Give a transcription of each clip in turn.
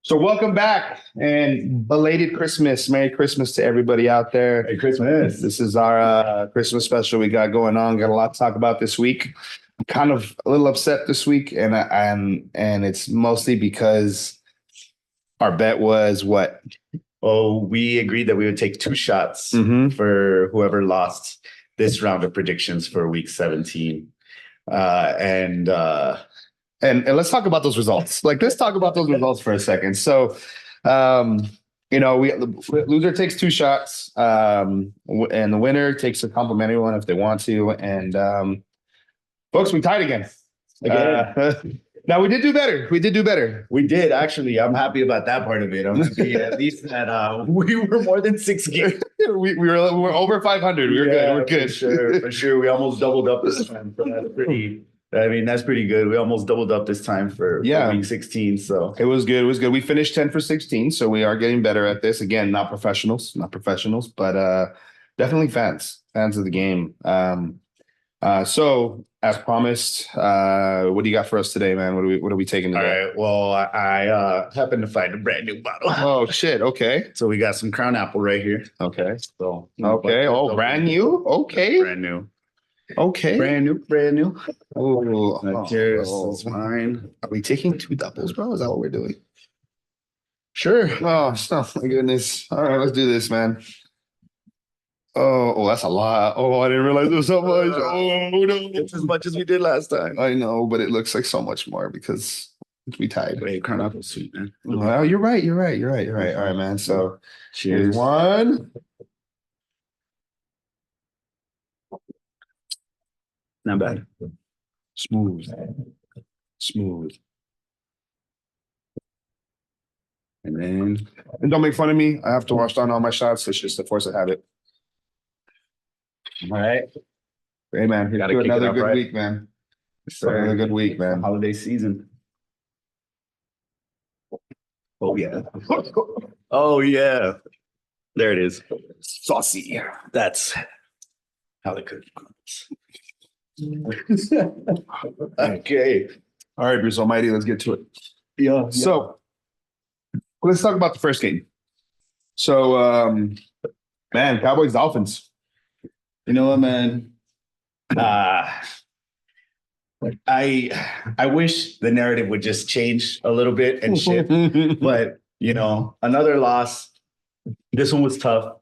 So welcome back and belated Christmas. Merry Christmas to everybody out there. Merry Christmas. This is our Christmas special we got going on. Got a lot to talk about this week. I'm kind of a little upset this week, and it's mostly because our bet was what? Oh, we agreed that we would take two shots for whoever lost this round of predictions for week 17. And let's talk about those results. Let's talk about those results for a second. So, loser takes two shots, and the winner takes a complimentary one if they want to. And folks, we tied again. Now we did do better. We did do better. We did, actually. I'm happy about that part of it. I'm happy at least that we were more than 6 games. we're over 500. We're good. We're good. For sure. We almost doubled up this time. So that's pretty good. We almost doubled up this time for week 16. So it was good. It was good. We finished 10 for 16. So we are getting better at this. Again, not professionals, but definitely fans of the game. So as promised, what do you got for us today, man? What are we taking today? All right. Well, I happened to find a brand new bottle. Oh shit. Okay. So we got some Crown Apple right here. Okay. So okay. Oh, brand new. Okay. Brand new. Okay. Brand new. Oh, cheers. It's mine. Are we taking 2 doubles, bro? Is that what we're doing? Sure. Oh my goodness. All right, let's do this, man. Oh, that's a lot. Oh, I didn't realize it was so much. Oh no, it's as much as we did last time. I know, but it looks like so much more because we tied. Wait, Crown Apple sweet, man. Oh, you're right. All right, man. So cheers. One. Not bad. Smooth. And don't make fun of me. I have to wash down all my shots. It's just the force of habit. All right. Hey, man. You gotta another good week, man. Another good week, man. Holiday season. Oh, yeah. Oh, yeah. There it is. Saucy. That's how they cook. Okay. All right, Bruce Almighty, let's get to it. Yeah. So let's talk about the first game. So, man, Cowboys Dolphins. You know what, man? I wish the narrative would just change a little bit and shift. But another loss. This one was tough.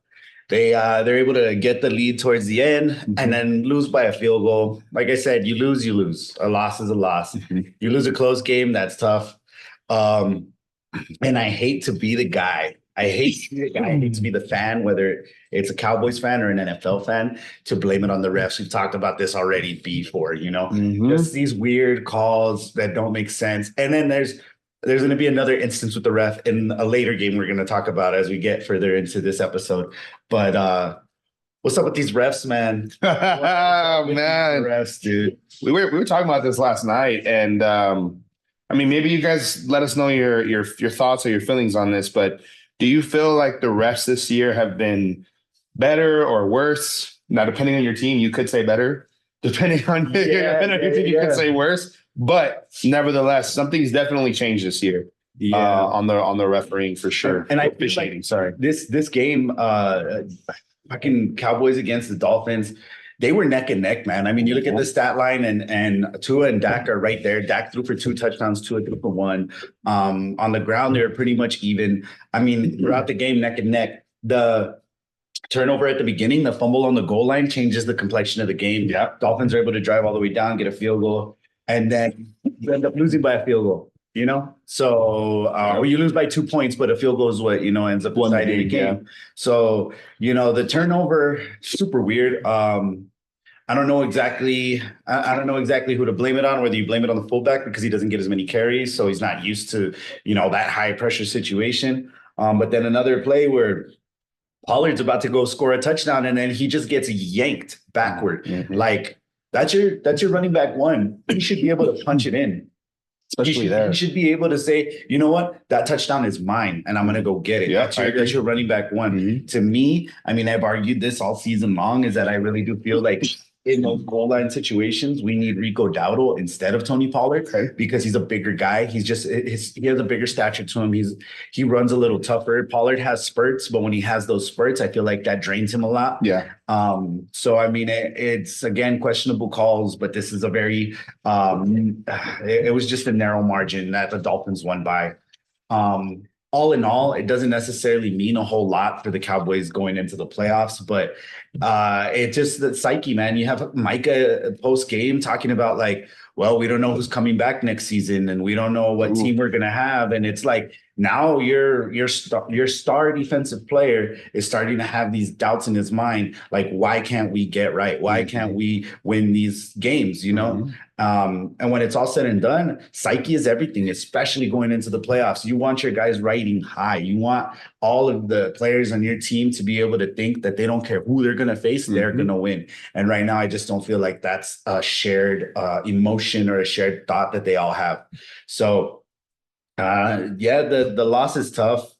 They're able to get the lead towards the end and then lose by a field goal. Like I said, you lose. A loss is a loss. You lose a close game, that's tough. And I hate to be the guy. I hate to be the fan, whether it's a Cowboys fan or an NFL fan, to blame it on the refs. We've talked about this already before, just these weird calls that don't make sense. And then there's going to be another instance with the ref in a later game we're going to talk about as we get further into this episode. But what's up with these refs, man? Man, refs, dude. We were talking about this last night, and maybe you guys let us know your thoughts or your feelings on this. But do you feel like the refs this year have been better or worse? Now, depending on your team, you could say better. Depending on your team, you could say worse. But nevertheless, something's definitely changed this year. On the refereeing for sure. And I feel like this game, fucking Cowboys against the Dolphins, they were neck and neck, man. I mean, you look at the stat line, and Tua and Dak are right there. Dak threw for 2 touchdowns, Tua threw for 1. On the ground, they were pretty much even. I mean, throughout the game, neck and neck. The turnover at the beginning, the fumble on the goal line changes the complexion of the game. Yeah, Dolphins are able to drive all the way down, get a field goal, and then you end up losing by a field goal. So or you lose by 2 points, but a field goal is what ends up deciding the game. Yeah. So the turnover, super weird. I don't know exactly. I don't know exactly who to blame it on. Whether you blame it on the fullback because he doesn't get as many carries, so he's not used to that high pressure situation. But then another play where Pollard's about to go score a touchdown, and then he just gets yanked backward. Mm-hmm. Like that's your running back one. He should be able to punch it in. Especially there. You should be able to say, you know what, that touchdown is mine, and I'm going to go get it. Yeah, that's your running back one. Mm-hmm. To me, I mean, I've argued this all season long, is that I really do feel like in those goal line situations, we need Rico Dowdle instead of Tony Pollard because he's a bigger guy. He has a bigger stature to him. He runs a little tougher. Pollard has spurts, but when he has those spurts, I feel like that drains him a lot. Yeah. So I mean, it's again questionable calls, but this is a very it was just a narrow margin that the Dolphins won by. All in all, it doesn't necessarily mean a whole lot for the Cowboys going into the playoffs, but it just the psyche, man. You have Micah post game talking about like, well, we don't know who's coming back next season, and we don't know what team we're gonna have, and it's like now your star defensive player is starting to have these doubts in his mind, like why can't we get right? Why can't we win these games? You know. And when it's all said and done, psyche is everything, especially going into the playoffs. You want your guys riding high. You want all of the players on your team to be able to think that they don't care who they're going to face, they're going to win. And right now, I just don't feel like that's a shared emotion or a shared thought that they all have. So, yeah, the loss is tough.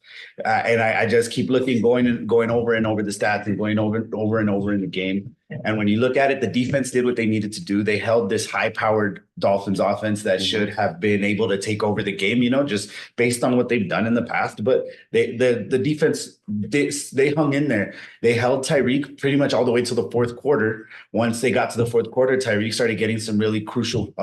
And I just keep going over and over the stats and going over and over in the game. And when you look at it, the defense did what they needed to do. They held this high-powered Dolphins offense that should have been able to take over the game, you know, just based on what they've done in the past. But the defense, they hung in there. They held Tyreek pretty much all the way to the fourth quarter. Once they got to the fourth quarter, Tyreek started getting some really crucial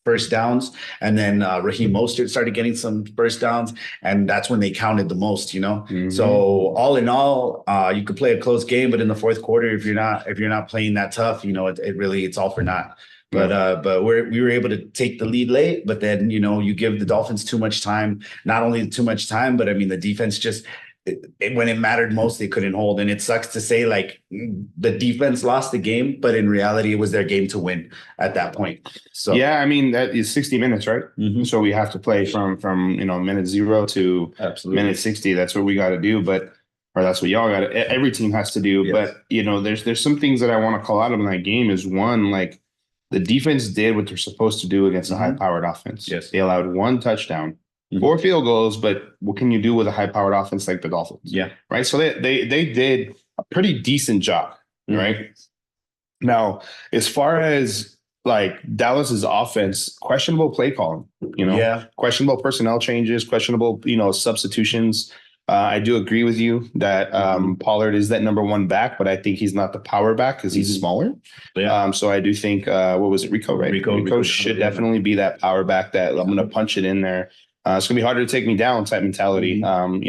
first downs. And then Raheem Mostert started getting some first downs. And that's when they counted the most, you know? So all in all, you could play a close game, but in the fourth quarter, if you're not playing that tough, you know, it's all for naught. But we were able to take the lead late, but then, you know, you give the Dolphins too much time, not only too much time, but I mean, the defense just, when it mattered most, they couldn't hold. And it sucks to say like the defense lost the game, but in reality, it was their game to win at that point. So yeah, I mean, that is 60 minutes, right? So we have to play from you know, minute 0 to minute 60. That's what we got to do. Or that's what y'all got to, every team has to do. Yes. But, you know, there's some things that I want to call out of that game is one, like the defense did what they're supposed to do against a high-powered offense. Yes. They allowed 1 touchdown. 4 field goals, but what can you do with a high-powered offense like the Dolphins? Yeah. Right. So they did a pretty decent job. Right. Now, as far as like Dallas's offense, questionable play calling, you know, questionable personnel changes, questionable, you know, substitutions. I do agree with you that Pollard is that number 1 back, but I think he's not the power back because he's smaller. Yeah. So I do think what was it, Rico? Right. Rico should definitely be that power back that I'm going to punch it in there. It's gonna be harder to take me down type mentality. You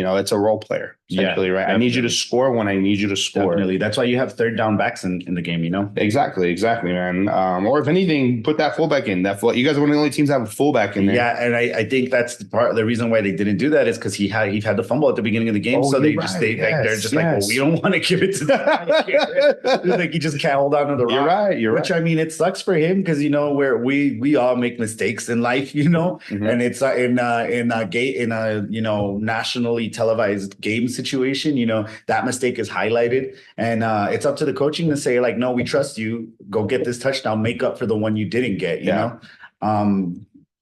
know, it's a role player, essentially, right? Definitely. I need you to score when I need you to score. Definitely. That's why you have third down backs in the game, you know? Exactly, man. Or if anything, put that fullback in. You guys are one of the only teams that have a fullback in there. Yeah, and I think that's the reason why they didn't do that is because he had the fumble at the beginning of the game. So they're just like, well, we don't want to give it to the like he just can't hold on to the rock. You're right. Which I mean, it sucks for him because you know where we all make mistakes in life, you know, and it's in a you know nationally televised game situation, you know that mistake is highlighted, and it's up to the coaching to say like, no, we trust you. Go get this touchdown, make up for the one you didn't get. You know,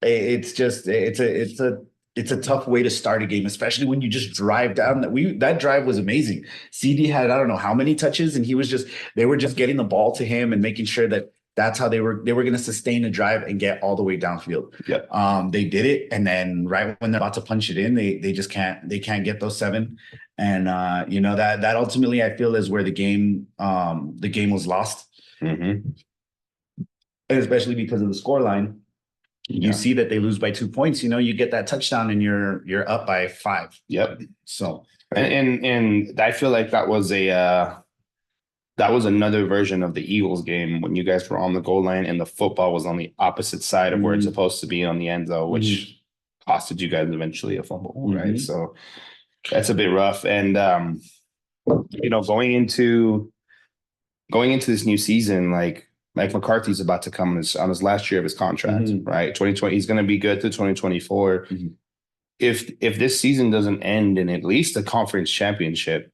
it's a tough way to start a game, especially when you just drive down. That drive was amazing. CD had I don't know how many touches, and they were just getting the ball to him and making sure that. That's how they were going to sustain a drive and get all the way downfield. Yep. They did it, and then right when they're about to punch it in, they just can't get those 7. And you know that ultimately I feel is where the game was lost, and especially because of the scoreline. You see that they lose by 2 points. You know, you get that touchdown and you're up by 5. Yep. So and I feel like that was another version of the Eagles game when you guys were on the goal line and the football was on the opposite side of where it's supposed to be on the end zone, which costed you guys eventually a fumble, right? So that's a bit rough. And you know, going into this new season, like Mike McCarthy's about to come on his last year of his contract, right? 2020, he's going to be good through 2024. If this season doesn't end in at least a conference championship,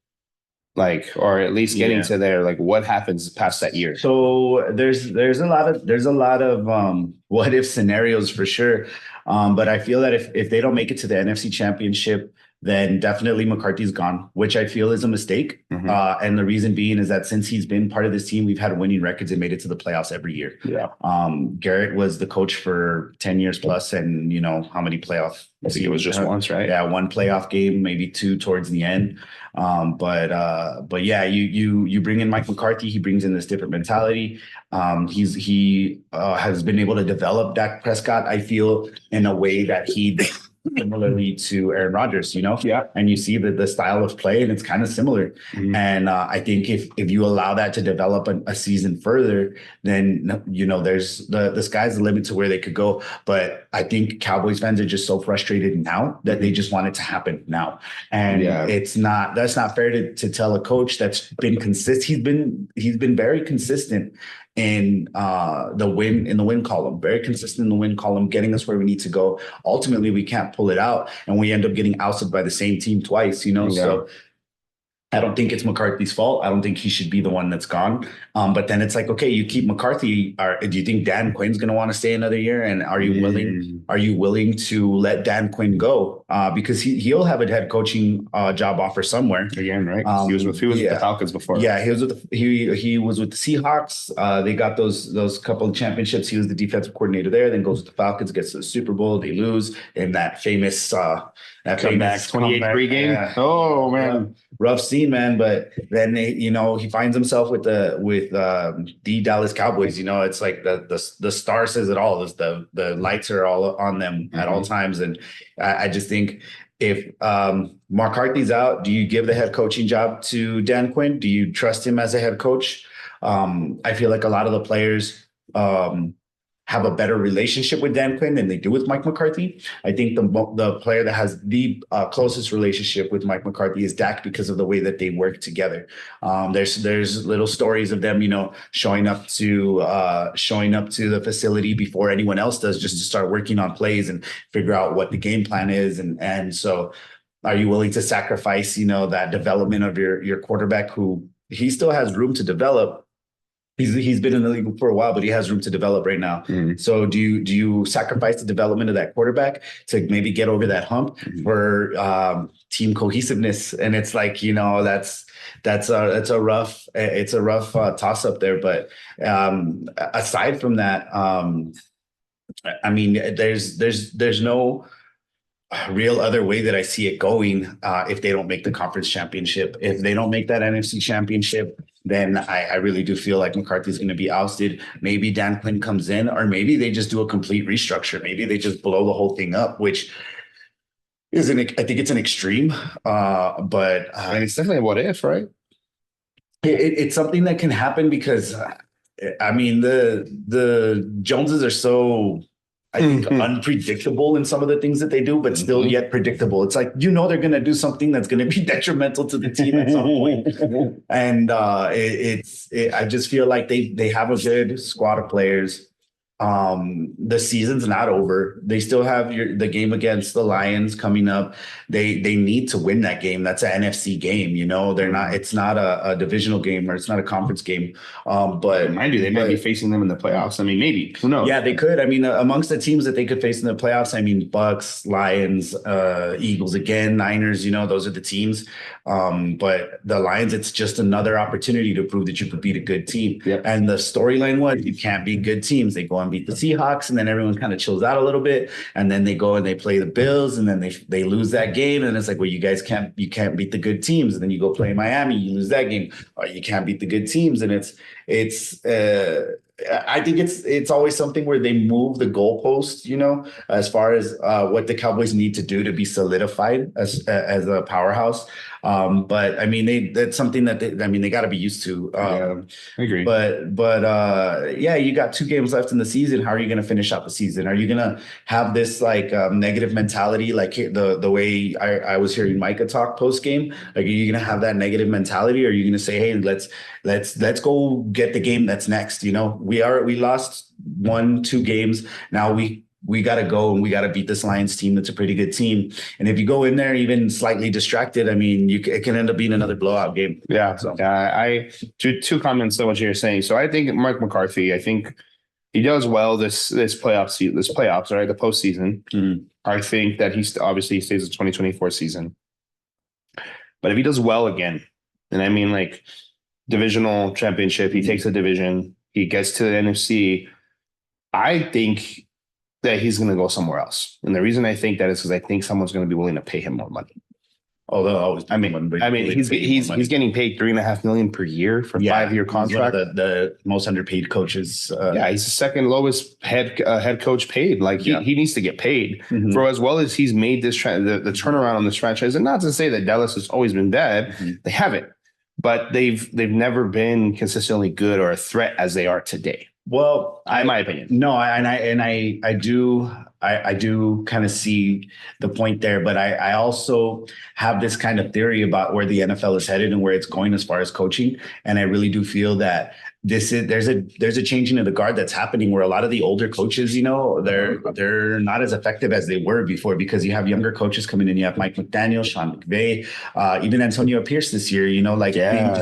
like, or at least getting to there, like what happens past that year? So there's a lot of what if scenarios for sure. But I feel that if they don't make it to the NFC championship, then definitely McCarthy's gone, which I feel is a mistake. Mhm. And the reason being is that since he's been part of this team, we've had winning records and made it to the playoffs every year. Yeah. Garrett was the coach for 10 years plus, and you know how many playoff? I think it was just once, right? Yeah, one playoff game, maybe two towards the end. But yeah, you bring in Mike McCarthy, he brings in this different mentality. He has been able to develop Dak Prescott, I feel, in a way that he similarly to Aaron Rodgers, you know? Yeah. And you see the style of play, and it's kind of similar. Mhm. And I think if you allow that to develop a season further, then, you know, there's the sky's the limit to where they could go. But I think Cowboys fans are just so frustrated now that they just want it to happen now. And that's not fair to tell a coach that's been consistent. He's been very consistent in the win column, very consistent in the win column, getting us where we need to go. Ultimately, we can't pull it out, and we end up getting ousted by the same team twice, you know. Yeah. So I don't think it's McCarthy's fault. I don't think he should be the one that's gone. But then it's like, okay, you keep McCarthy. Do you think Dan Quinn's going to want to stay another year? And are you willing to let Dan Quinn go? Because he'll have a head coaching job offer somewhere Again, right? He was with the Falcons before. Yeah, he was with the Seahawks. They got those couple of championships. He was the defensive coordinator there. Then goes with the Falcons, gets to the Super Bowl. They lose in that famous comeback 28-3 game. Yeah. Oh man. Rough scene, man. But then he finds himself with the Dallas Cowboys. You know, it's like the star says it all. The lights are all on them at all times, and I just think if McCarthy's out, do you give the head coaching job to Dan Quinn? Do you trust him as a head coach? I feel like a lot of the players have a better relationship with Dan Quinn than they do with Mike McCarthy. I think the player that has the closest relationship with Mike McCarthy is Dak because of the way that they work together. There's little stories of them, showing up to the facility before anyone else does, just to start working on plays and figure out what the game plan is. And so are you willing to sacrifice, that development of your quarterback, who he still has room to develop? He's been in the league for a while, but he has room to develop right now. Mm-hmm. So do you sacrifice the development of that quarterback to maybe get over that hump for team cohesiveness? And it's like, that's a rough toss up there. But aside from that, I mean, there's no real other way that I see it going if they don't make the conference championship. If they don't make that NFC championship, then I really do feel like McCarthy's going to be ousted. Maybe Dan Quinn comes in, or maybe they just do a complete restructure. Maybe they just blow the whole thing up, which I think it's an extreme. But and it's definitely a what if, right? It's something that can happen because, I mean, the Joneses are so, I think, unpredictable in some of the things that they do, but still yet predictable. It's like, they're going to do something that's going to be detrimental to the team at some point. And I just feel like they have a good squad of players. The season's not over. They still have the game against the Lions coming up. They need to win that game. That's an NFC game. They're not. It's not a divisional game, or it's not a conference game. But mind you, they might be facing them in the playoffs. I mean, maybe, who knows? Yeah, they could. I mean, amongst the teams that they could face in the playoffs, I mean, Bucks, Lions, Eagles again, Niners. Those are the teams. But the Lions, it's just another opportunity to prove that you could beat a good team. Yep. And the storyline was, you can't beat good teams. They go and beat the Seahawks, and then everyone kind of chills out a little bit, and then they go and they play the Bills, and then they lose that game, and it's like, well, you can't beat the good teams, and then you go play Miami, you lose that game, or you can't beat the good teams, and I think it's always something where they move the goalpost, as far as what the Cowboys need to do to be solidified as a powerhouse. But I mean, that's something that they got to be used to. Yeah, I agree. But yeah, you got 2 games left in the season. How are you going to finish out the season? Are you going to have this negative mentality, like the way I was hearing Micah talk post game? Like, are you going to have that negative mentality, or are you going to say, hey, let's go get the game that's next? We lost 1-2 games. Now we got to go and we got to beat this Lions team. That's a pretty good team. And if you go in there even slightly distracted, I mean, it can end up being another blowout game. Yeah. So two comments on what you're saying. So I think Mike McCarthy, I think he does well this playoffs, right? The postseason. Mm-hmm. I think that he stays the 2024 season. But if he does well again, and I mean like divisional championship, he takes a division, he gets to the NFC, I think that he's going to go somewhere else. And the reason I think that is because I think someone's going to be willing to pay him more money. Although always, he's getting paid $3.5 million per year for a 5-year contract. The most underpaid coaches. He's the second lowest head coach paid. Like he needs to get paid for as well as he's made this the turnaround on this franchise. And not to say that Dallas has always been bad, they haven't, but they've never been consistently good or a threat as they are today. Well, in my opinion, no, I do kind of see the point there, but I also have this kind of theory about where the NFL is headed and where it's going as far as coaching, and I really do feel that there's a changing of the guard that's happening where a lot of the older coaches, they're not as effective as they were before because you have younger coaches coming in. You have Mike McDaniel, Sean McVay, even Antonio Pierce this year.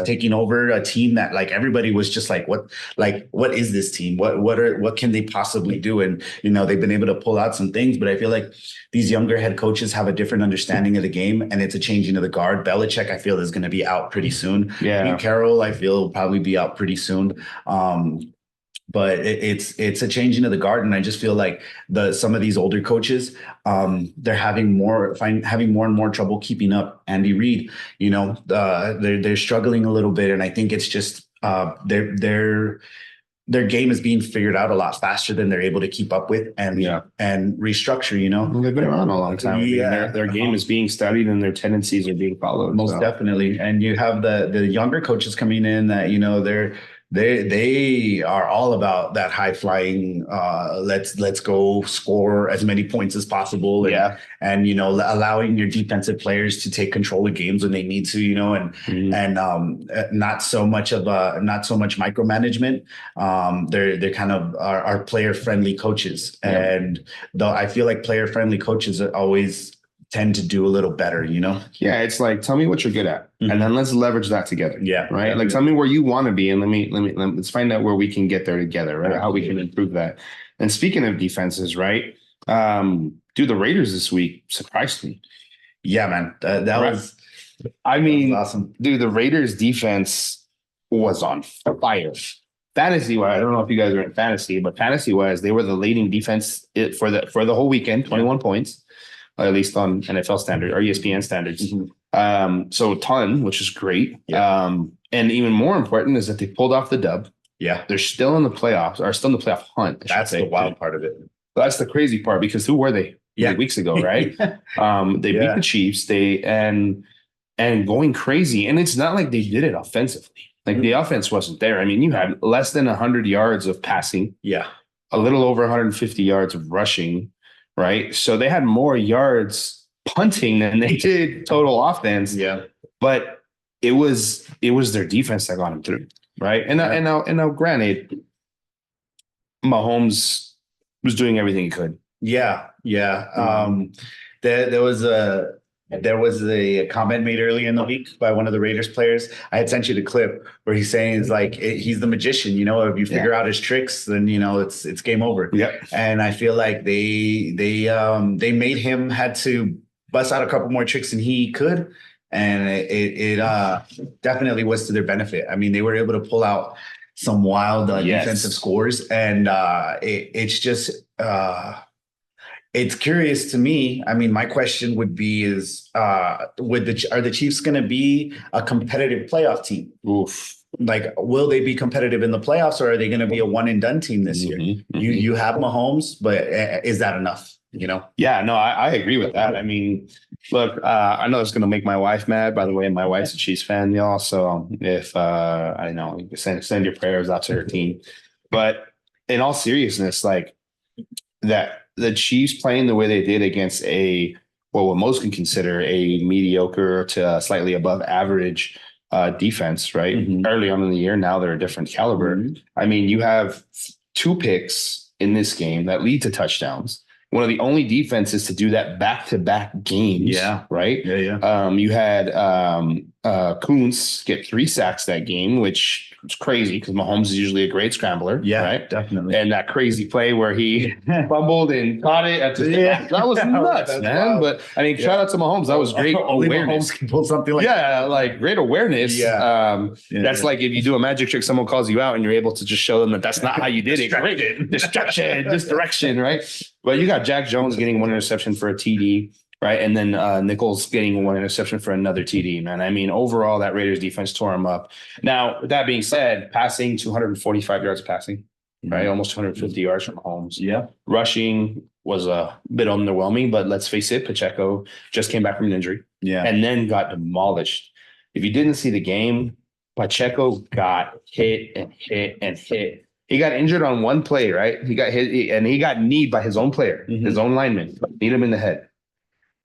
Taking over a team that like everybody was just like, what is this team? What can they possibly do? And they've been able to pull out some things, but I feel like these younger head coaches have a different understanding of the game, and it's a changing of the guard. Belichick, I feel, is going to be out pretty soon. Pete Carroll, I feel, will probably be out pretty soon. But it's a changing of the guard, and I just feel like some of these older coaches, they're having more and more trouble keeping up. Andy Reid, they're struggling a little bit, and I think it's just their game is being figured out a lot faster than they're able to keep up with and restructure. They've been around a long time. Their game is being studied and their tendencies are being followed. Most definitely. And you have the younger coaches coming in that they are all about that high flying. Let's go score as many points as possible. And allowing your defensive players to take control of games when they need to. And not so much micromanagement. They're kind of are player friendly coaches, and though I feel like player friendly coaches always tend to do a little better, it's like, tell me what you're good at, and then let's leverage that together. Right. Like, tell me where you want to be, and let's find out where we can get there together, right? How we can improve that. And speaking of defenses, right? The Raiders this week surprised me. Yeah, man, that was awesome. Dude, the Raiders defense was on fire. Fantasy wise, I don't know if you guys are in fantasy, but fantasy wise, they were the leading defense for the whole weekend, 21 points. At least on NFL standard or ESPN standards. So a ton, which is great. And even more important is that they pulled off the dub. They're still in the playoffs, or still in the playoff hunt. That's the wild part of it. That's the crazy part, because who were they 8 weeks ago, right? They beat the Chiefs. And going crazy. And it's not like they did it offensively. Like the offense wasn't there. I mean, you had less than 100 yards of passing. A little over 150 yards of rushing. Right. So they had more yards punting than they did total offense. But it was their defense that got them through. Right. And now granted, Mahomes was doing everything he could. There was a comment made earlier in the week by one of the Raiders players. I had sent you the clip where he's saying he's the magician. If you figure out his tricks, then it's game over. And I feel like they made him had to bust out a couple more tricks than he could, and it definitely was to their benefit. I mean, they were able to pull out some wild defensive scores, and it's just. It's curious to me. I mean, my question would be are the Chiefs going to be a competitive playoff team? Like, will they be competitive in the playoffs, or are they going to be a one and done team this year? You have Mahomes, but is that enough? Yeah, no, I agree with that. I mean, look, I know it's going to make my wife mad. By the way, my wife's a Chiefs fan, y'all. So if I know, send your prayers out to her team. But in all seriousness, like that. The Chiefs playing the way they did against what most can consider a mediocre to slightly above average defense, right? Early on in the year, now they're a different caliber. I mean, you have 2 picks in this game that lead to touchdowns. one of the only defenses to do that back-to-back games. Yeah. Right. Yeah. You had Kuntz get 3 sacks that game, which was crazy because Mahomes is usually a great scrambler. Yeah, right. definitely. And that crazy play where he fumbled and caught it at the that was nuts, That's man. wild. But I mean, shout out to Mahomes. That was great Only awareness. Mahomes can pull something like that. Like great awareness. Yeah. That's like if you do a magic trick, someone calls you out and you're able to just show them that that's not how you did it. Great. Distraction, misdirection, right? But you got Jack Jones getting 1 interception for a TD, right? And then Nichols getting 1 interception for another TD, man. I mean, overall, that Raiders defense tore him up. Now, with that being said, passing 245 yards of passing, right? Almost 250 yards from Mahomes. Yeah. Rushing was a bit underwhelming, but let's face it, Pacheco just came back from an injury. Yeah. And then got demolished. If you didn't see the game, Pacheco got hit and hit and hit. He got injured on one play, right? He got hit and he got kneed by his own player, his own lineman, kneed him in the head.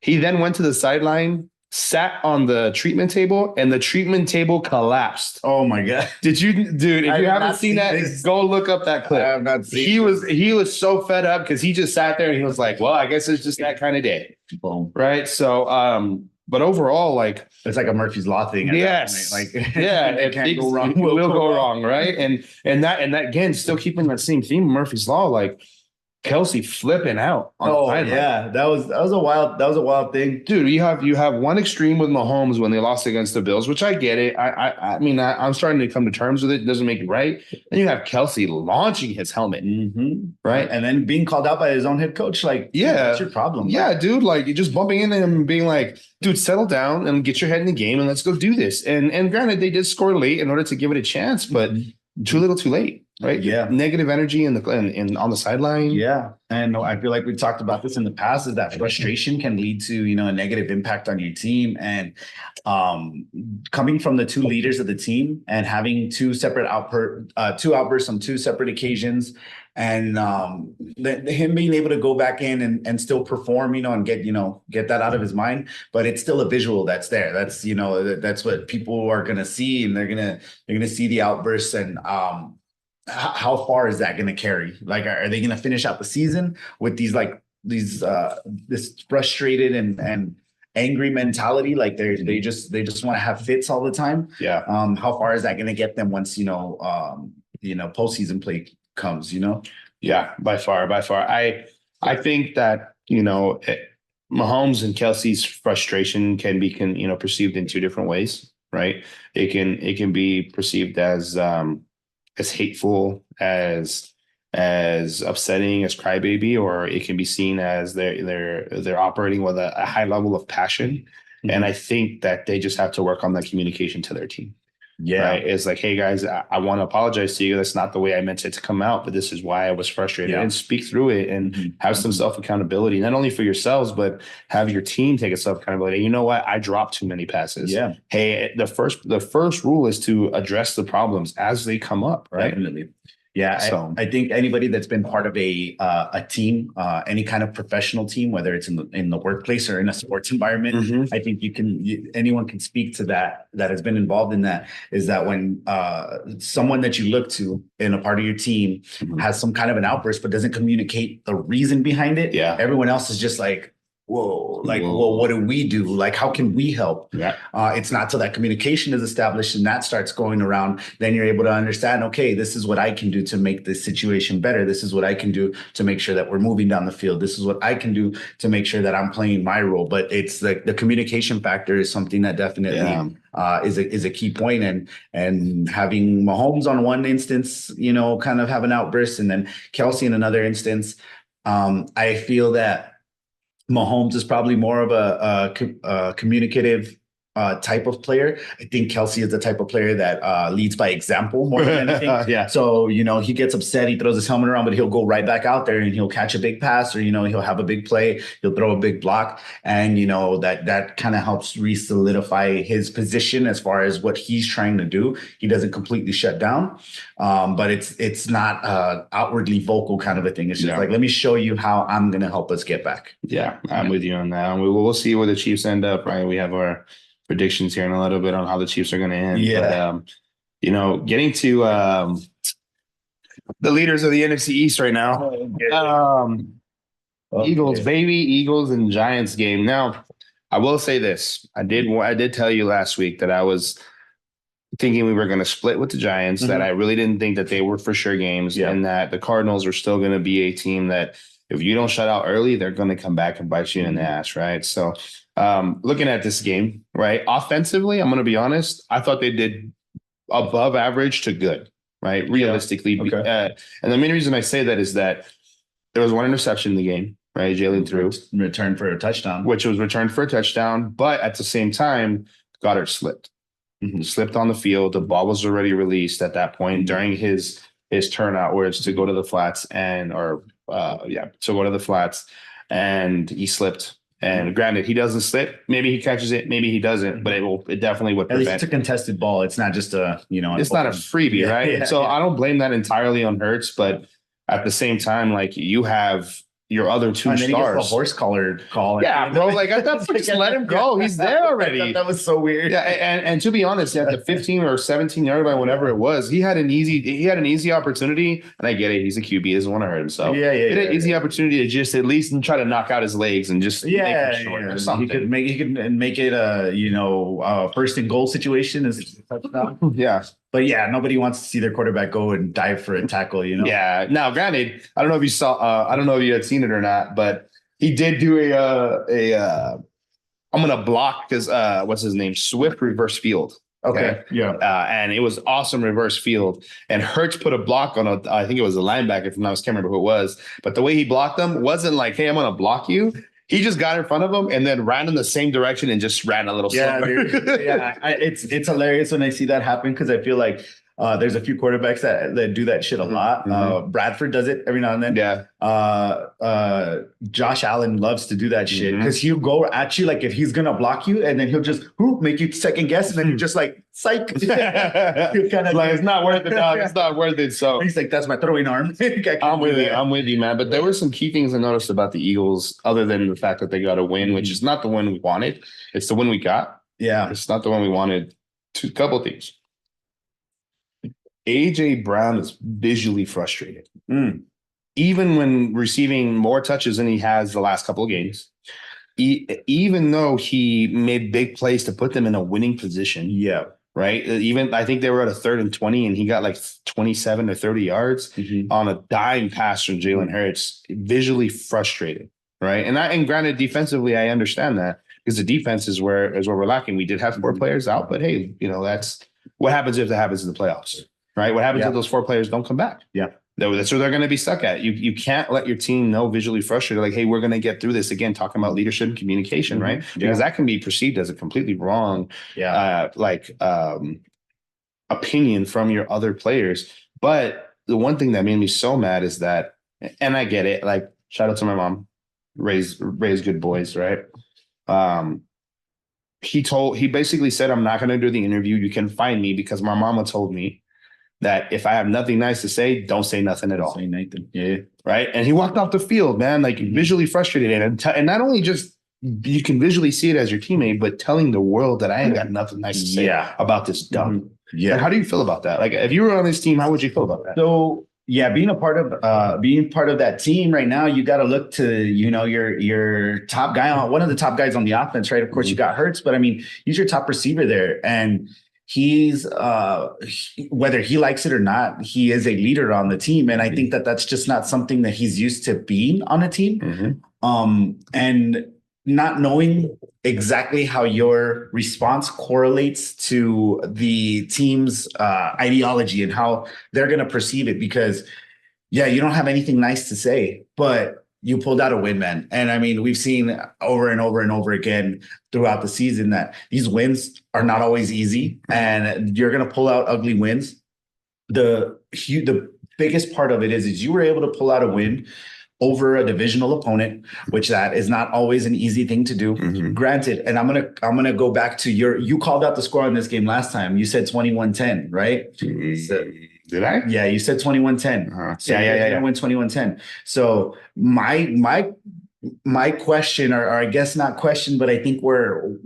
He then went to the sideline, sat on the treatment table, and the treatment table collapsed. Oh my God. Did you, dude, if you haven't seen that, go look up that clip. I have not seen he was so fed up because he just sat there and he was like, well, I guess it's just that kind of day. Boom. Right. So but overall, like it's like a Murphy's Law thing. Yes. Like it can't go wrong. Will go wrong, right? And that again, still keeping that same theme, Murphy's Law, like Kelsey flipping out. That was a wild thing, dude. You have one extreme with Mahomes when they lost against the Bills, which I get it. I mean, I'm starting to come to terms with it. It doesn't make it right. Then you have Kelsey launching his helmet, right, and then being called out by his own head coach. Like, what's your problem? Yeah, dude. Like, you're just bumping into him and being like, dude, settle down and get your head in the game and let's go do this. And granted, they did score late in order to give it a chance, but too little, too late. Right. Yeah. Negative energy in on the sideline. Yeah. And I feel like we've talked about this in the past, is that frustration can lead to, a negative impact on your team. And coming from the 2 leaders of the team and having 2 separate outbursts on 2 separate occasions, and him being able to go back in and still perform, and get that out of his mind, but it's still a visual that's there. That's, that's what people are going to see, and they're going to see the outbursts. And how far is that going to carry? Like, are they going to finish out the season with this frustrated and angry mentality? Like they just want to have fits all the time. Yeah. How far is that going to get them once, postseason play comes, Yeah, by far. I think that, Mahomes and Kelsey's frustration can be perceived in 2 different ways, right? It can be perceived as hateful, as upsetting, as crybaby, or it can be seen as they're operating with a high level of passion. And I think that they just have to work on that communication to their team. Yeah. Right? It's like, hey guys, I want to apologize to you. That's not the way I meant it to come out, but this is why I was frustrated. And speak through it and have some self-accountability, not only for yourselves, but have your team take a self-accountability. You know what? I dropped too many passes. Yeah. Hey, the first rule is to address the problems as they come up, right? Definitely. Yeah, So I think anybody that's been part of a team, any kind of professional team, whether it's in the workplace or in a sports environment, I think anyone can speak to that has been involved in that, is that when someone that you look to in a part of your team has some kind of an outburst but doesn't communicate the reason behind it, everyone else is just like, whoa, well, what do we do? Like, how can we help? Yeah. It's not till that communication is established and that starts going around, then you're able to understand, okay, this is what I can do to make this situation better. This is what I can do to make sure that we're moving down the field. This is what I can do to make sure that I'm playing my role. But it's like the communication factor is something that definitely is a key point. And having Mahomes on one instance, kind of have an outburst, and then Kelsey in another instance, I feel that Mahomes is probably more of a communicative type of player. I think Kelsey is the type of player that leads by example more than anything. Yeah. So, he gets upset, he throws his helmet around, but he'll go right back out there and he'll catch a big pass, or, he'll have a big play, he'll throw a big block. And, that kind of helps re-solidify his position as far as what he's trying to do. He doesn't completely shut down, but it's not outwardly vocal kind of a thing. It's just like, let me show you how I'm going to help us get back. Yeah, I'm with you on that. We'll see where the Chiefs end up, right? We have our predictions here in a little bit on how the Chiefs are going to end. Yeah. But, getting to the leaders of the NFC East right now. Eagles, Okay. baby, Eagles and Giants game. Now, I will say this. I did tell you last week that I was thinking we were going to split with the Giants, that I really didn't think that they were for sure games, Yeah. and that the Cardinals are still going to be a team that if you don't shut out early, they're going to come back and bite you in the ass, right? So, looking at this game, right, offensively, I'm going to be honest, I thought they did above average to good, right? Realistically. Okay. And the main reason I say that is that there was one interception in the game, right? Jalen threw, Return for a touchdown. which was returned for a touchdown, but at the same time, Goddard slipped. Slipped on the field. The ball was already released at that point during his turnout, where it's to go to the flats to go to the flats, and he slipped. And granted, he doesn't slip. Maybe he catches it. Maybe he doesn't. But it definitely would At least prevent. it's a contested ball. It's not just It's not a freebie, right? Yeah, So yeah. I don't blame that entirely on Hurts, but at the same time, like you have your other two And then he gets stars. the horse collar call. Yeah, bro. Like I thought, just let him go. He's there already. That was so weird. Yeah, and to be honest, at the 15 or 17 yard line, whatever it was, he had an easy opportunity. And I get it, he's a QB, he doesn't want to hurt himself. Yeah. He had an easy opportunity to just at least try to knock out his legs and just make him short or something. He could make it a first and goal situation is touchdown. Yeah. But yeah, nobody wants to see their quarterback go and dive for a tackle, Yeah. Now, granted, I don't know if you saw, I don't know if you had seen it or not, but he did do I'm gonna block because what's his name? Swift reverse field. Okay. Yeah. And it was awesome reverse field. And Hurts put a block on I think it was a linebacker, if I'm not, I can't remember who it was. But the way he blocked them wasn't like, hey, I'm gonna block you. He just got in front of him and then ran in the same direction and just ran a little slower. It's hilarious when I see that happen because I feel like there's a few quarterbacks that do that shit a lot. Bradford does it every now and then. Yeah. Josh Allen loves to do that shit because he'll go at you like if he's gonna block you and then he'll just make you second guess and then you're just like psych. He'll kind of like it's not worth it, dog. It's not worth it. So he's like, that's my throwing arm. I'm with you, man. But there were some key things I noticed about the Eagles, other than the fact that they got a win, which is not the win we wanted. It's the win we got. Yeah, it's not the one we wanted. Couple things. AJ Brown is visually frustrated. Even when receiving more touches than he has the last couple of games, even though he made big plays to put them in a winning position. Yeah. Right. Even I think they were at a 3rd and 20 and he got like 27 or 30 yards on a dime pass from Jalen Hurts, visually frustrated. Right. And granted, defensively, I understand that because the defense is where we're lacking. We did have 4 players out, but hey, that's what happens if that happens in the playoffs. Right. What happens if those 4 players don't come back? Yeah. That's where they're going to be stuck at. You can't let your team know visually frustrated, like, hey, we're going to get through this. Again, talking about leadership and communication, right? Because that can be perceived as a completely wrong, opinion from your other players. But the one thing that made me so mad is that, and I get it, like, shout out to my mom, raise good boys, right? He basically said, I'm not going to do the interview. You can find me because my mama told me that if I have nothing nice to say, don't say nothing at all. Say nothing. Yeah. Right. And he walked off the field, man, like visually frustrated. And not only just you can visually see it as your teammate, but telling the world that I ain't got nothing nice to say about this dumb. Yeah. Like, how do you feel about that? Like, if you were on this team, how would you feel about that? So, yeah, being part of that team right now, you got to look to, your top guy one of the top guys on the offense, right? Of course, you got Hurts, but I mean, he's your top receiver there. And he's whether he likes it or not, he is a leader on the team. And I think that that's just not something that he's used to being on a team. And not knowing exactly how your response correlates to the team's ideology and how they're going to perceive it. Because, you don't have anything nice to say, but you pulled out a win, man. And I mean, we've seen over and over and over again throughout the season that these wins are not always easy and you're going to pull out ugly wins. The biggest part of it is you were able to pull out a win over a divisional opponent, which that is not always an easy thing to do. Granted, and I'm gonna go back to you called out the score on this game last time. You said 21-10, right? So, did I? Yeah, you said 21-10. So yeah. Win 21-10. So my question, or I guess not question, but I think where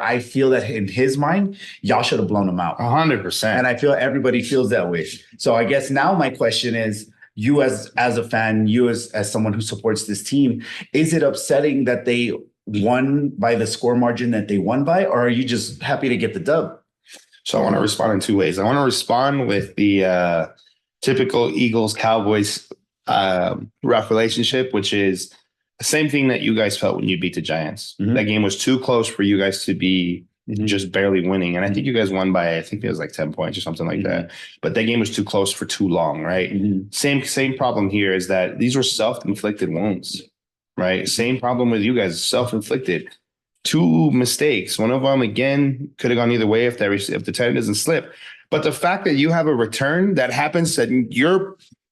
I feel that in his mind, y'all should have blown him out 100%. And I feel everybody feels that way. So I guess now my question is, you as a fan, you as someone who supports this team, is it upsetting that they won by the score margin that they won by, or are you just happy to get the dub? So I want to respond in two ways. I want to respond with the typical Eagles Cowboys rough relationship, which is the same thing that you guys felt when you beat the Giants. Mhm. That game was too close for you guys to be just barely winning. And I think you guys won by, I think it was like 10 points or something like that. But that game was too close for too long, right? Same problem here is that these were self-inflicted wounds, right? Same problem with you guys, self-inflicted. Two mistakes. One of them, again, could have gone either way if the tight end doesn't slip. But the fact that you have a return that happens that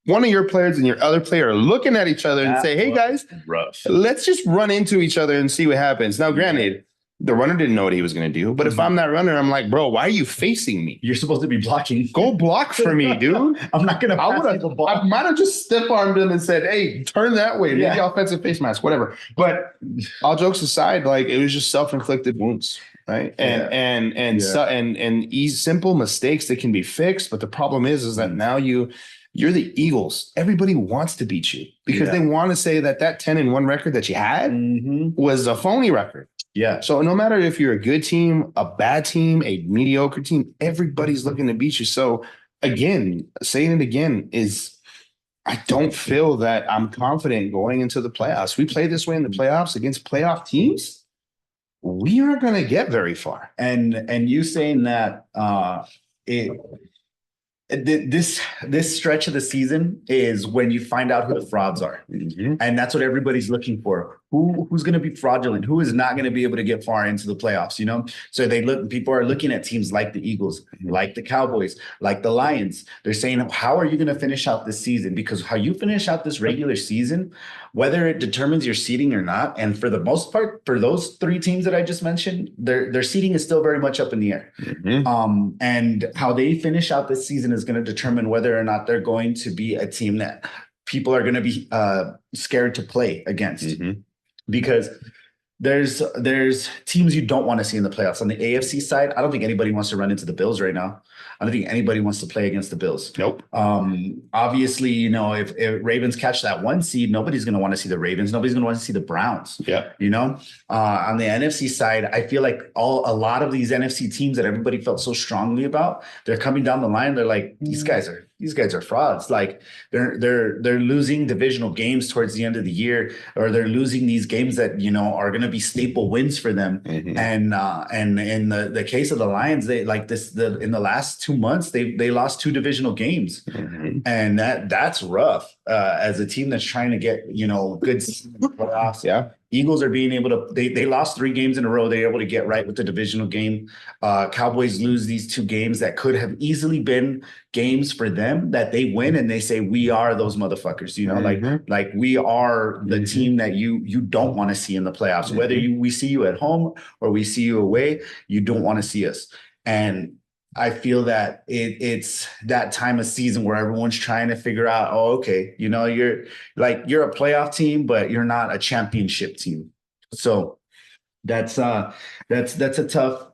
one of your players and your other player are looking at each other and say, hey, guys, rough. let's just run into each other and see what happens. Now, granted, the runner didn't know what he was going to do. But if I'm that runner, I'm like, bro, why are you facing me? You're supposed to be blocking. Go block for me, dude. I'm not going to I might have just stiff-armed him and said, hey, turn that way. Maybe offensive face mask, whatever. But all jokes aside, like it was just self-inflicted wounds. Right. And simple mistakes that can be fixed. But the problem is that now you're the Eagles. Everybody wants to beat you because they want to say that 10-1 record that you had was a phony record. Yeah. So no matter if you're a good team, a bad team, a mediocre team, everybody's looking to beat you. So again, saying it again is I don't feel that I'm confident going into the playoffs. We play this way in the playoffs against playoff teams. We aren't going to get very far. And you saying that this stretch of the season is when you find out who the frauds are. And that's what everybody's looking for. Who's going to be fraudulent? Who is not going to be able to get far into the playoffs, you know? So people are looking at teams like the Eagles, like the Cowboys, like the Lions. They're saying, how are you going to finish out this season? Because how you finish out this regular season, whether it determines your seeding or not, and for the most part, for those three teams that I just mentioned, their seeding is still very much up in the air. And how they finish out this season is going to determine whether or not they're going to be a team that people are going to be scared to play against. Because there's teams you don't want to see in the playoffs. On the AFC side, I don't think anybody wants to run into the Bills right now. I don't think anybody wants to play against the Bills. Nope. Obviously, you know, if Ravens catch that one seed, nobody's going to want to see the Ravens. Nobody's going to want to see the Browns. Yeah. You know, on the NFC side, I feel like a lot of these NFC teams that everybody felt so strongly about, they're coming down the line. They're like, these guys are frauds. Like they're losing divisional games towards the end of the year, or they're losing these games that, you know, are going to be staple wins for them. And in the case of the Lions, they like in the last 2 months, they lost 2 divisional games. And that's rough as a team that's trying to get, you know, good playoffs. Yeah. Eagles are being able to, they lost 3 games in a row. They're able to get right with the divisional game. Cowboys lose these 2 games that could have easily been games for them that they win, and they say, we are those motherfuckers, you know, like we are the team that you don't want to see in the playoffs. Whether we see you at home or we see you away, you don't want to see us. And I feel that it's that time of season where everyone's trying to figure out, oh, okay, you know, you're a playoff team, but you're not a championship team. So that's a tough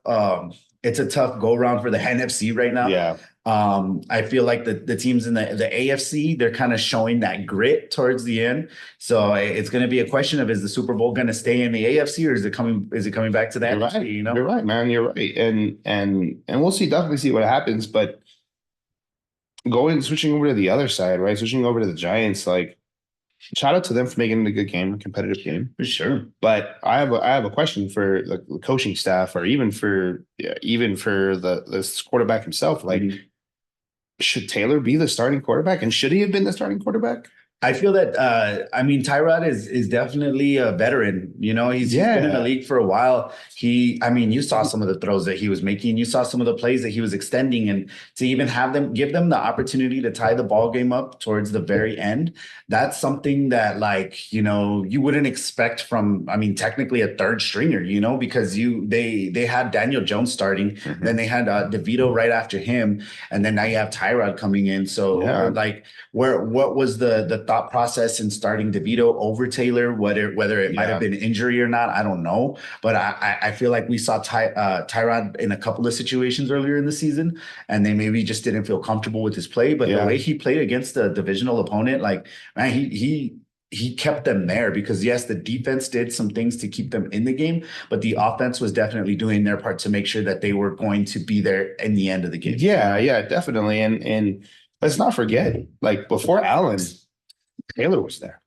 it's a tough go around for the NFC right now. Yeah. I feel like the teams in the AFC, they're kind of showing that grit towards the end. So it's going to be a question of, is the Super Bowl going to stay in the AFC, or is it coming back to that? You're right. NFC, you know? You're right, man. You're right. And we'll definitely see what happens. But switching over to the other side, right? Switching over to the Giants, like, shout out to them for making it a good game, a competitive game. For sure. But I have a question for the coaching staff, or even for the quarterback himself. Like, should Taylor be the starting quarterback? And should he have been the starting quarterback? I feel that, Tyrod is definitely a veteran. You know, he's been in the league for a while. You saw some of the throws that he was making. You saw some of the plays that he was extending, and to even give them the opportunity to tie the ball game up towards the very end. That's something that, like, you know, you wouldn't expect from, technically a third stringer, you know, because they had Daniel Jones starting, then they had DeVito right after him, and then now you have Tyrod coming in. So what was the thought process in starting DeVito over Taylor, whether it might have been injury or not, I don't know. But I feel like we saw Tyrod in a couple of situations earlier in the season, and they maybe just didn't feel comfortable with his play. But the way he played against a divisional opponent, like, man, he kept them there because yes, the defense did some things to keep them in the game, but the offense was definitely doing their part to make sure that they were going to be there in the end of the game. Yeah, definitely. And let's not forget, like before Allen, Taylor was there,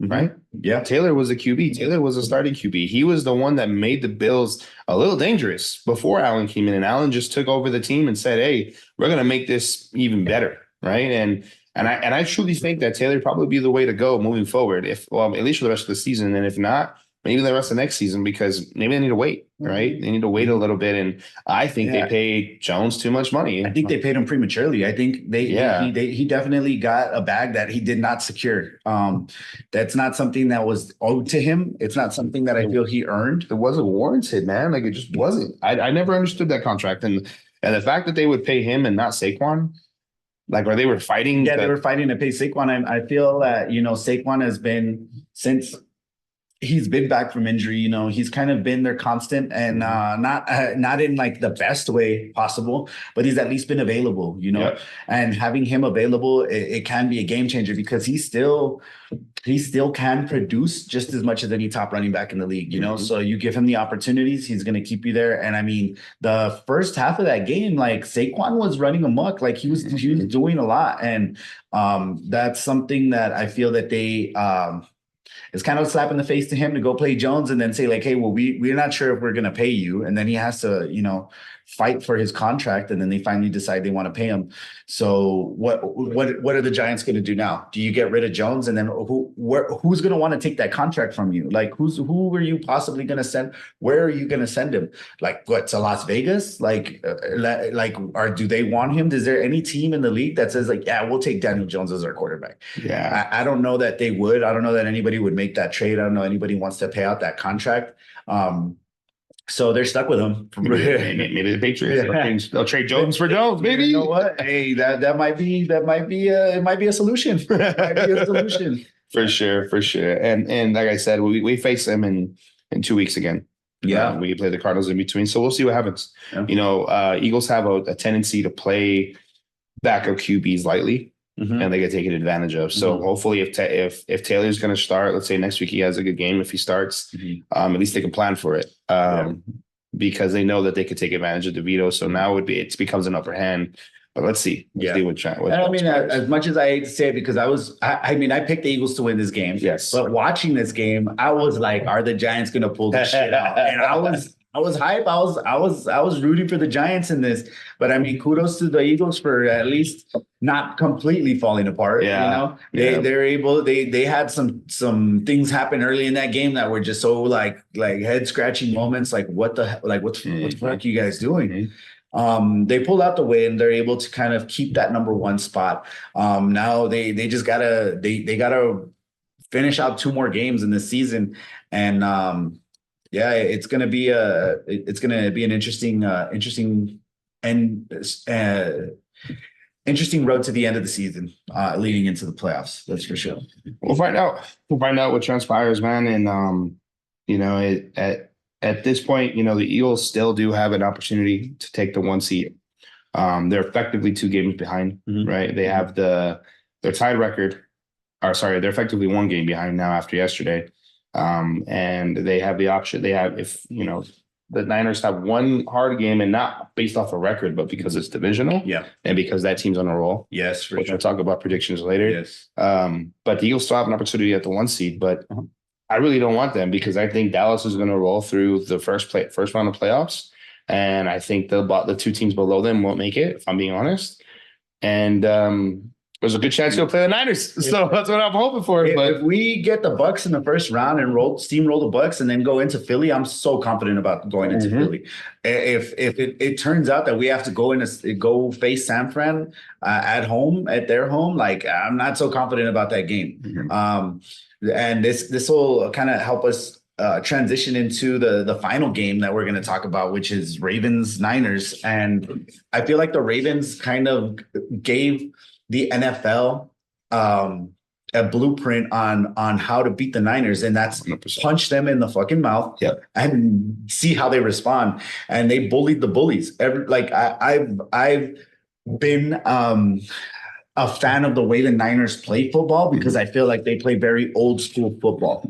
right? Yeah. Taylor was a QB. Taylor was a starting QB. He was the one that made the Bills a little dangerous before Allen came in, and Allen just took over the team and said, "Hey, we're going to make this even better," right? And I truly think that Taylor probably be the way to go moving forward. If at least for the rest of the season, and if not, maybe the rest of next season, because maybe they need to wait, right? They need to wait a little bit, and I think they paid Jones too much money. I think they paid him prematurely. I think he definitely got a bag that he did not secure. That's not something that was owed to him. It's not something that I feel he earned. It wasn't warranted, man. Like it just wasn't. I never understood that contract, and the fact that they would pay him and not Saquon. Like, or they were fighting. Yeah, they were fighting to pay Saquon. And I feel that, Saquon has been, since he's been back from injury, he's kind of been their constant and not in like the best way possible, but he's at least been available, and having him available, it can be a game changer because he still can produce just as much as any top running back in the league, so you give him the opportunities, he's going to keep you there. And I mean, the first half of that game, like Saquon was running amok, like he was doing a lot. And that's something that I feel that they, it's kind of a slap in the face to him to go play Jones and then say like, hey, well, we're not sure if we're going to pay you. And then he has to, fight for his contract. And then they finally decide they want to pay him. So what are the Giants going to do now? Do you get rid of Jones? And then who's going to want to take that contract from you? Like who are you possibly going to send? Where are you going to send him? Like what, to Las Vegas? Or do they want him? Is there any team in the league that says like, yeah, we'll take Daniel Jones as our quarterback? Yeah. I don't know that they would. I don't know that anybody would make that trade. I don't know anybody wants to pay out that contract. So they're stuck with him. Maybe the Patriots. They'll trade Jones for Jones. Maybe. You know what? Hey, that might be a solution. It might be a solution. For sure. And like I said, we face them in 2 weeks again. Yeah, we play the Cardinals in between, so we'll see what happens. Yeah. Eagles have a tendency to play backup QBs lightly. Mm-hmm. And they get taken advantage of. So hopefully if Taylor's going to start, let's say next week he has a good game. If he starts, at least they can plan for it because they know that they could take advantage of DeVito. So now it becomes an upper hand. But let's see. Let's see what I mean, as much as I hate to say it, because I picked the Eagles to win this game. Yes. But watching this game, I was like, are the Giants going to pull this shit out? And I was hype. I was rooting for the Giants in this, but I mean, kudos to the Eagles for at least not completely falling apart. Yeah. They're able. They had some things happen early in that game that were just so like head scratching moments. Like what the fuck are you guys doing? They pulled out the win. They're able to kind of keep that number one spot. Now they just gotta finish out 2 more games in this season, and it's gonna be an interesting road to the end of the season, leading into the playoffs. That's for sure. We'll find out. What transpires, man. And at this point, the Eagles still do have an opportunity to take the 1 seed. They're effectively 2 games behind, right? They have their tied record. They're effectively 1 game behind now after yesterday. And they have the option. If the Niners have 1 hard game, and not based off a record, but because it's divisional, and because that team's on a roll. Yes, for sure. We'll talk about predictions later. Yes. But the Eagles still have an opportunity at the 1 seed, but I really don't want them because I think Dallas is going to roll through the first round of playoffs, and I think the 2 teams below them won't make it, if I'm being honest. And there's a good chance you'll play the Niners. So that's what I'm hoping for. If we get the Bucks in the first round and steamroll the Bucks and then go into Philly, I'm so confident about going into Philly. If it turns out that we have to go face San Fran at their home, like I'm not so confident about that game. And this will kind of help us transition into the final game that we're going to talk about, which is Ravens-Niners. And I feel like the Ravens kind of gave the NFL a blueprint on how to beat the Niners, and that's 100%. punch them in the fucking mouth and see how they respond. And they bullied the bullies. I've been a fan of the way the Niners play football because I feel like they play very old school football.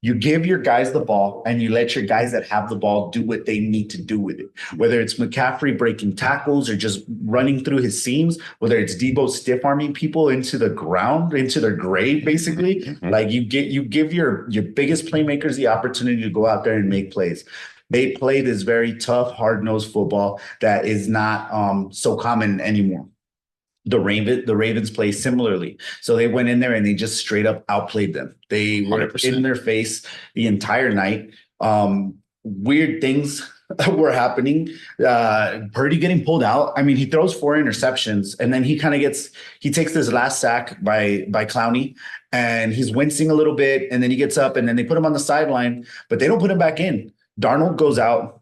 You give your guys the ball and you let your guys that have the ball do what they need to do with it. Whether it's McCaffrey breaking tackles or just running through his seams, whether it's Debo stiff arming people into the ground, into their grave, basically. Like you give your biggest playmakers the opportunity to go out there and make plays. They play this very tough, hard-nosed football that is not so common anymore. The Ravens play similarly. So they went in there and they just straight up outplayed them. They were 100%. in their face the entire night. Weird things were happening. Purdy getting pulled out. I mean, he throws 4 interceptions and then he takes this last sack by Clowney and he's wincing a little bit. And then he gets up and then they put him on the sideline, but they don't put him back in. Darnold goes out.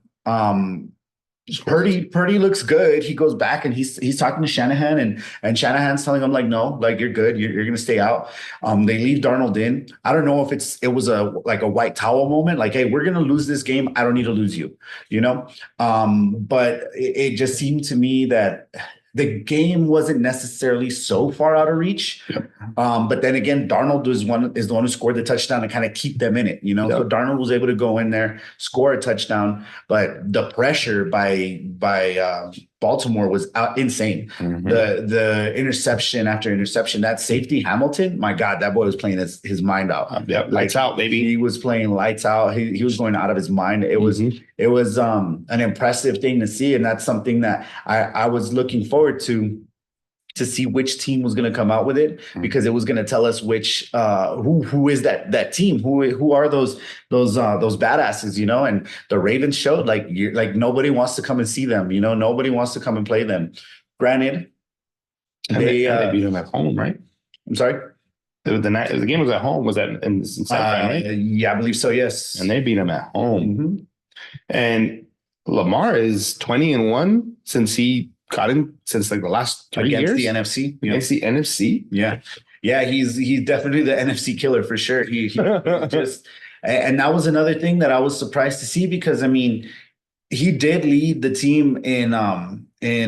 Purdy looks good. He goes back and he's talking to Shanahan and Shanahan's telling him like, no, like you're good. You're going to stay out. They leave Darnold in. I don't know if it was a white towel moment. Like, hey, we're going to lose this game. I don't need to lose you, you know? But it just seemed to me that the game wasn't necessarily so far out of reach. But then again, Darnold is the one who scored the touchdown to kind of keep them in it, you know? So Darnold was able to go in there, score a touchdown, but the pressure by Baltimore was insane. The interception after interception, that safety Hamilton, my God, that boy was playing his mind out. Lights out, baby. He was playing lights out. He was going out of his mind. It was an impressive thing to see, and that's something that I was looking forward to see which team was going to come out with it, because it was going to tell us which who is that team, who are those badasses, you know. And the Ravens showed like nobody wants to come and see them, you know, nobody wants to come and play them. Granted, they beat them at home, right? I'm sorry. The game was at home. Was that in right? Yeah, I believe so. Yes, and they beat them at home. And Lamar is 20-1 since he got in since like the last 3 years against the NFC. Against the NFC, yeah, he's definitely the NFC killer for sure. He just, and that was another thing that I was surprised to see, because I mean, he did lead the team in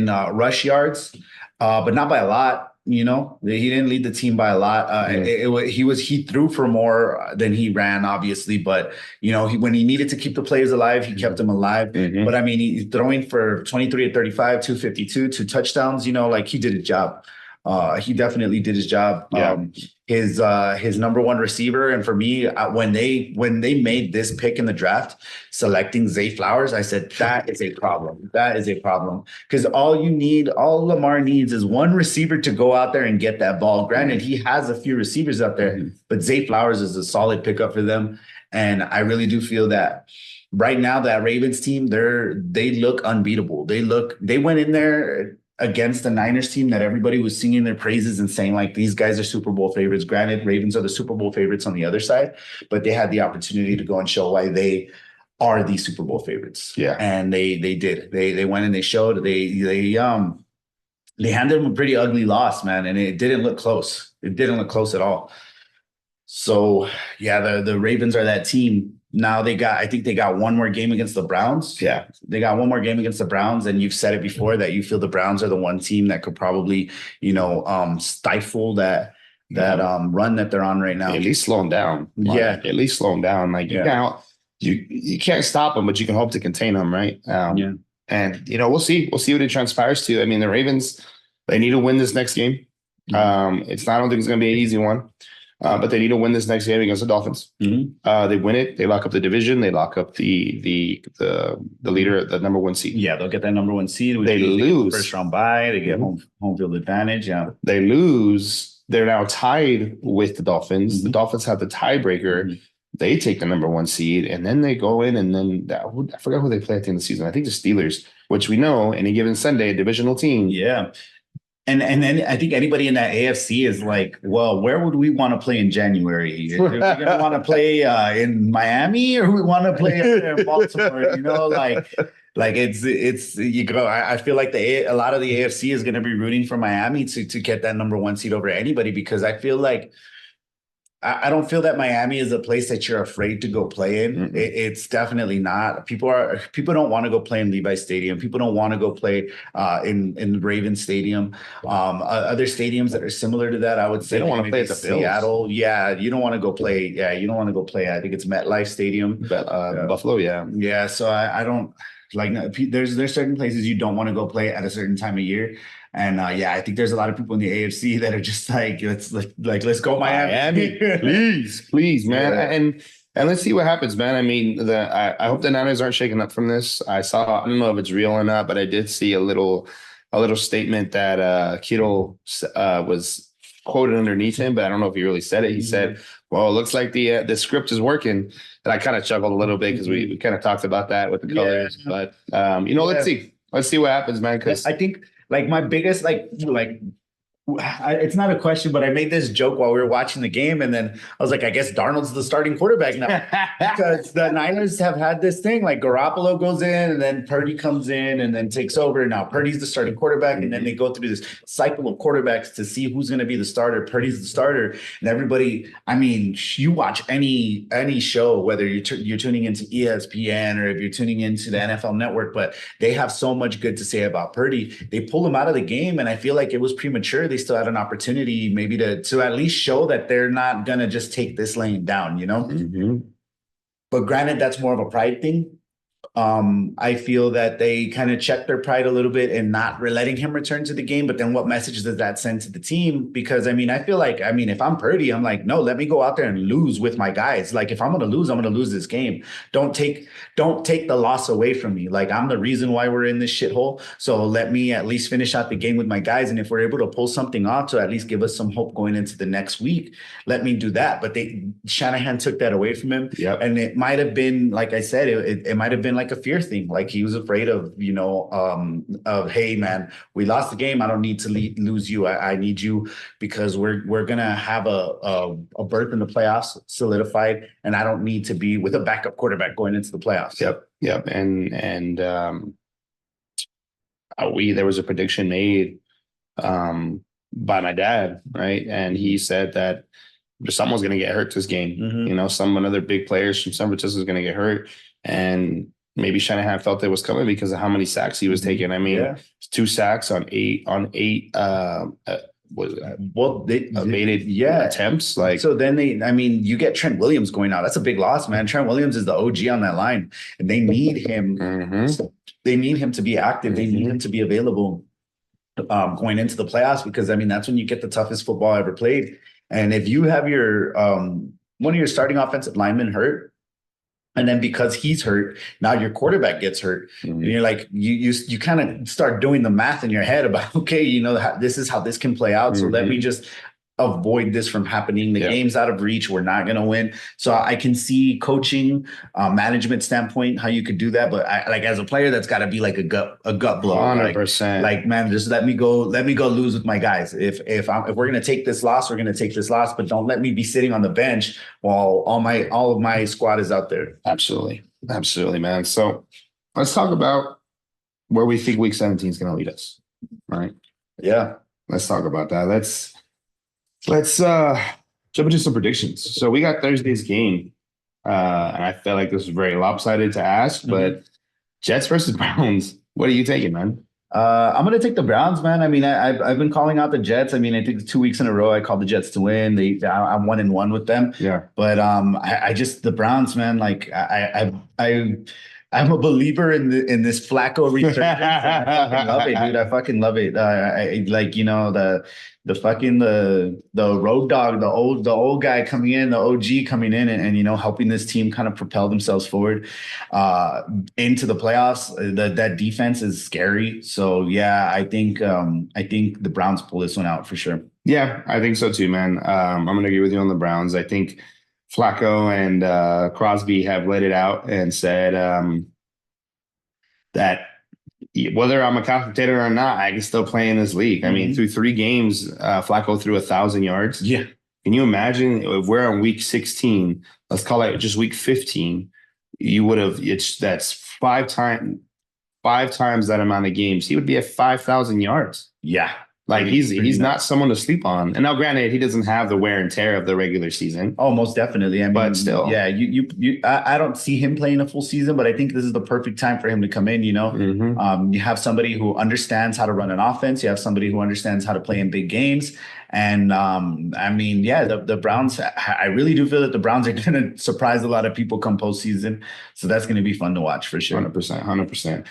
rush yards, but not by a lot. You know, he didn't lead the team by a lot. He threw for more than he ran, obviously, but you know, when he needed to keep the players alive, he kept them alive. But I mean, he's throwing for 23 of 35, 252, 2 touchdowns. You know, like he did his job. He definitely did his job. His number one receiver, and for me, when they made this pick in the draft, selecting Zay Flowers, I said that is a problem. That is a problem, because all Lamar needs is one receiver to go out there and get that ball. Granted, he has a few receivers out there, but Zay Flowers is a solid pickup for them, and I really do feel that right now that Ravens team, they look unbeatable. They went in there against the Niners team that everybody was singing their praises and saying like, these guys are Super Bowl favorites. Granted, Ravens are the Super Bowl favorites on the other sid, but they had the opportunity to go and show why they are the Super Bowl favorites. Yeah. And they did. They went and they showed. They handed them a pretty ugly loss, man, and it didn't look close. It didn't look close at all. So yeah, the Ravens are that team. Now I think they got one more game against the Browns. Yeah. They got one more game against the Browns. And you've said it before that you feel the Browns are the one team that could probably, you know, stifle that run that they're on right now. At least slow them down. At least slow them down. Like you can't stop them, but you can hope to contain them. Right. And, you know, we'll see what it transpires to. I mean, the Ravens, they need to win this next game. I don't think it's going to be an easy one. But they need to win this next game against the Dolphins. They win it. They lock up the division. They lock up the leader, the number 1 seed. Yeah, they'll get that number 1 seed. They lose first round bye. They get home field advantage. Yeah, they lose. They're now tied with the Dolphins. The Dolphins have the tiebreaker. They take the number 1 seed, and then they go in, and then I forgot who they play at the end of the season. I think the Steelers, which we know any given Sunday, a divisional team. Yeah. And then I think anybody in that AFC is like, well, where would we want to play in January? Are we going to want to play in Miami, or we want to play in Baltimore? You know, like it's you go. I feel like a lot of the AFC is going to be rooting for Miami to get that number 1 seed over anybody, because I feel like I don't feel that Miami is a place that you're afraid to go play in. Mm-mm. It's definitely not. People don't want to go play in Levi Stadium. People don't want to go play in Raven Stadium. Other stadiums that are similar to that, I would say They don't want to maybe play at the Bills. Seattle. Yeah, you don't want to go play. Yeah, you don't want to go play. I think it's MetLife Stadium. But Buffalo, yeah. Yeah, so I don't like there's certain places you don't want to go play at a certain time of year. And yeah, I think there's a lot of people in the AFC that are just like, let's go Miami. Please, man. Yeah. And let's see what happens, man. I mean, I hope the Niners aren't shaken up from this. I don't know if it's real or not, but I did see a little statement that Kittle was quoted underneath him, but I don't know if he really said it. He said, "Well, it looks like the script is working." And I kind of chuckled a little bit because we kind of talked about that with the colors. But let's see. Let's see what happens, man. Because I think like my biggest it's not a question, but I made this joke while we were watching the game, and then I was like, I guess Darnold's the starting quarterback now because the Niners have had this thing like Garoppolo goes in, and then Purdy comes in, and then takes over. Now Purdy's the starting quarterback, and then they go through this cycle of quarterbacks to see who's going to be the starter. Purdy's the starter, and everybody. I mean, you watch any show, whether you're tuning into ESPN or if you're tuning into the NFL Network, but they have so much good to say about Purdy. They pull him out of the game, and I feel like it was premature. They still had an opportunity maybe to at least show that they're not gonna just take this lane down, But granted, that's more of a pride thing. I feel that they kind of checked their pride a little bit and not letting him return to the game. But then what message does that send to the team? Because I feel like, if I'm Purdy, I'm like, no, let me go out there and lose with my guys. Like if I'm going to lose, I'm going to lose this game. Don't take the loss away from me. Like I'm the reason why we're in this shithole. So let me at least finish out the game with my guys. And if we're able to pull something off to at least give us some hope going into the next week, let me do that. But Shanahan took that away from him. Yep. And it might have been, like I said, it might have been like a fear thing. Like he was afraid of, hey man, we lost the game. I don't need to lose you. I need you because we're gonna have a berth in the playoffs solidified, and I don't need to be with a backup quarterback going into the playoffs. Yep. And there was a prediction made by my dad, right? And he said that someone's going to get hurt this game. Some other big players from San Francisco is going to get hurt, and maybe Shanahan felt it was coming because of how many sacks he was taking. 2 sacks on eight evaded attempts. Like so, then you get Trent Williams going out. That's a big loss, man. Trent Williams is the OG on that line, and they need him. They need him to be active. They need him to be available going into the playoffs because that's when you get the toughest football ever played. And if you have your one of your starting offensive linemen hurt, and then because he's hurt, now your quarterback gets hurt, and you're like, you kind of start doing the math in your head about, okay, this is how this can play out. So let me just avoid this from happening. The game's out of reach. We're not going to win. So I can see coaching, management standpoint, how you could do that. But as a player, that's got to be like a gut blow. 100%. Like, man, just let me go lose with my guys. If we're going to take this loss, we're going to take this loss, but don't let me be sitting on the bench while all of my squad is out there. Absolutely, man. So let's talk about where we think week 17 is going to lead us. Right. Yeah. Let's talk about that. Let's jump into some predictions. So we got Thursday's game, and I feel like this is very lopsided to ask, but Jets versus Browns. What are you taking, man? I'm going to take the Browns, man. I've been calling out the Jets. I think 2 weeks in a row I called the Jets to win. I'm 1-1 with them. Yeah, but I just the Browns, man. Like I'm a believer in this Flacco resurgence. I fucking love it, dude. I fucking love it. The road dog, the old guy coming in, the OG coming in, and helping this team kind of propel themselves forward into the playoffs. That defense is scary. So yeah, I think the Browns pull this one out for sure. Yeah, I think so too, man. I'm gonna agree with you on the Browns. I think Flacco and Crosby have laid it out and said that whether I'm a commentator or not, I can still play in this league. Through 3 games, Flacco threw 1,000 yards. Yeah. Can you imagine if we're on week 16, let's call it just week 15, you would have, that's 5 times that amount of games. He would be at 5,000 yards. Yeah. Like he's pretty he's not nuts. someone to sleep on. And now, granted, he doesn't have the wear and tear of the regular season, Oh, most definitely. I but mean, still. yeah, I don't see him playing a full season, but I think this is the perfect time for him to come in. Hmm. You have somebody who understands how to run an offense. You have somebody who understands how to play in big games. And I mean, yeah, the Browns, I really do feel that the Browns are going to surprise a lot of people come postseason. So that's going to be fun to watch for sure. 100%, 100%.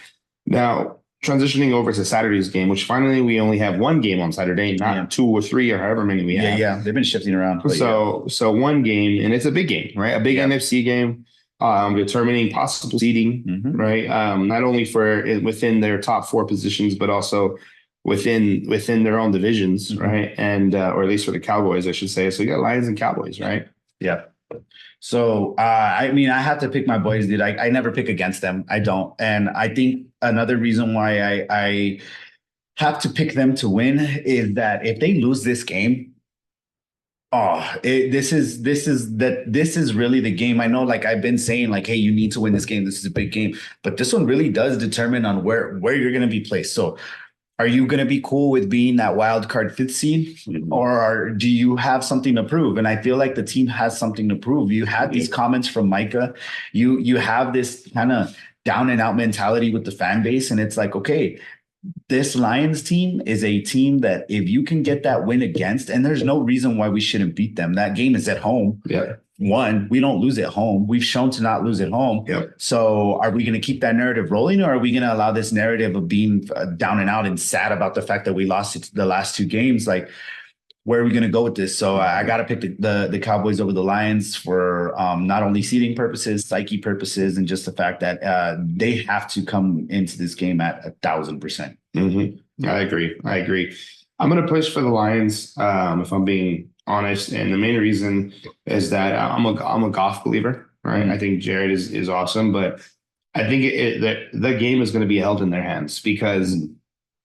Now, transitioning over to Saturday's game, which finally we only have one game on Saturday, not Yeah. two or three or however many we Yeah, have. yeah. They've been shifting around. But yeah. So one game, and it's a big game, right? A big Yeah. NFC game, determining possible seeding, Mhm. right? Not only for within their top four positions, but also within their own divisions, Mhm. right? And or at least for the Cowboys, I should say. So you got Lions and Cowboys, right? Yeah. So, I mean, I have to pick my boys, dude. I never pick against them. I don't. And I think another reason why I have to pick them to win is that if they lose this game, this is really the game. I know, like I've been saying, like, hey, you need to win this game. This is a big game, but this one really does determine on where you're going to be placed. So, are you going to be cool with being that wild card fifth seed, or do you have something to prove? And I feel like the team has something to prove. You had these comments from Micah. You have this kind of down and out mentality with the fan base, and it's like, okay, this Lions team is a team that if you can get that win against, and there's no reason why we shouldn't beat them. That game is at home. Yeah. One, we don't lose at home. We've shown to not lose at home. Yep. So are we going to keep that narrative rolling, or are we going to allow this narrative of being down and out and sad about the fact that we lost the last two games? Like, where are we going to go with this? So I got to pick the Cowboys over the Lions for not only seeding purposes, psyche purposes, and just the fact that they have to come into this game at 1,000%. Mm-hmm. I agree. I'm going to push for the Lions, if I'm being honest. And the main reason is that I'm a Goff believer, right? Mm-hmm. I think Jared is awesome, but I think the game is going to be held in their hands because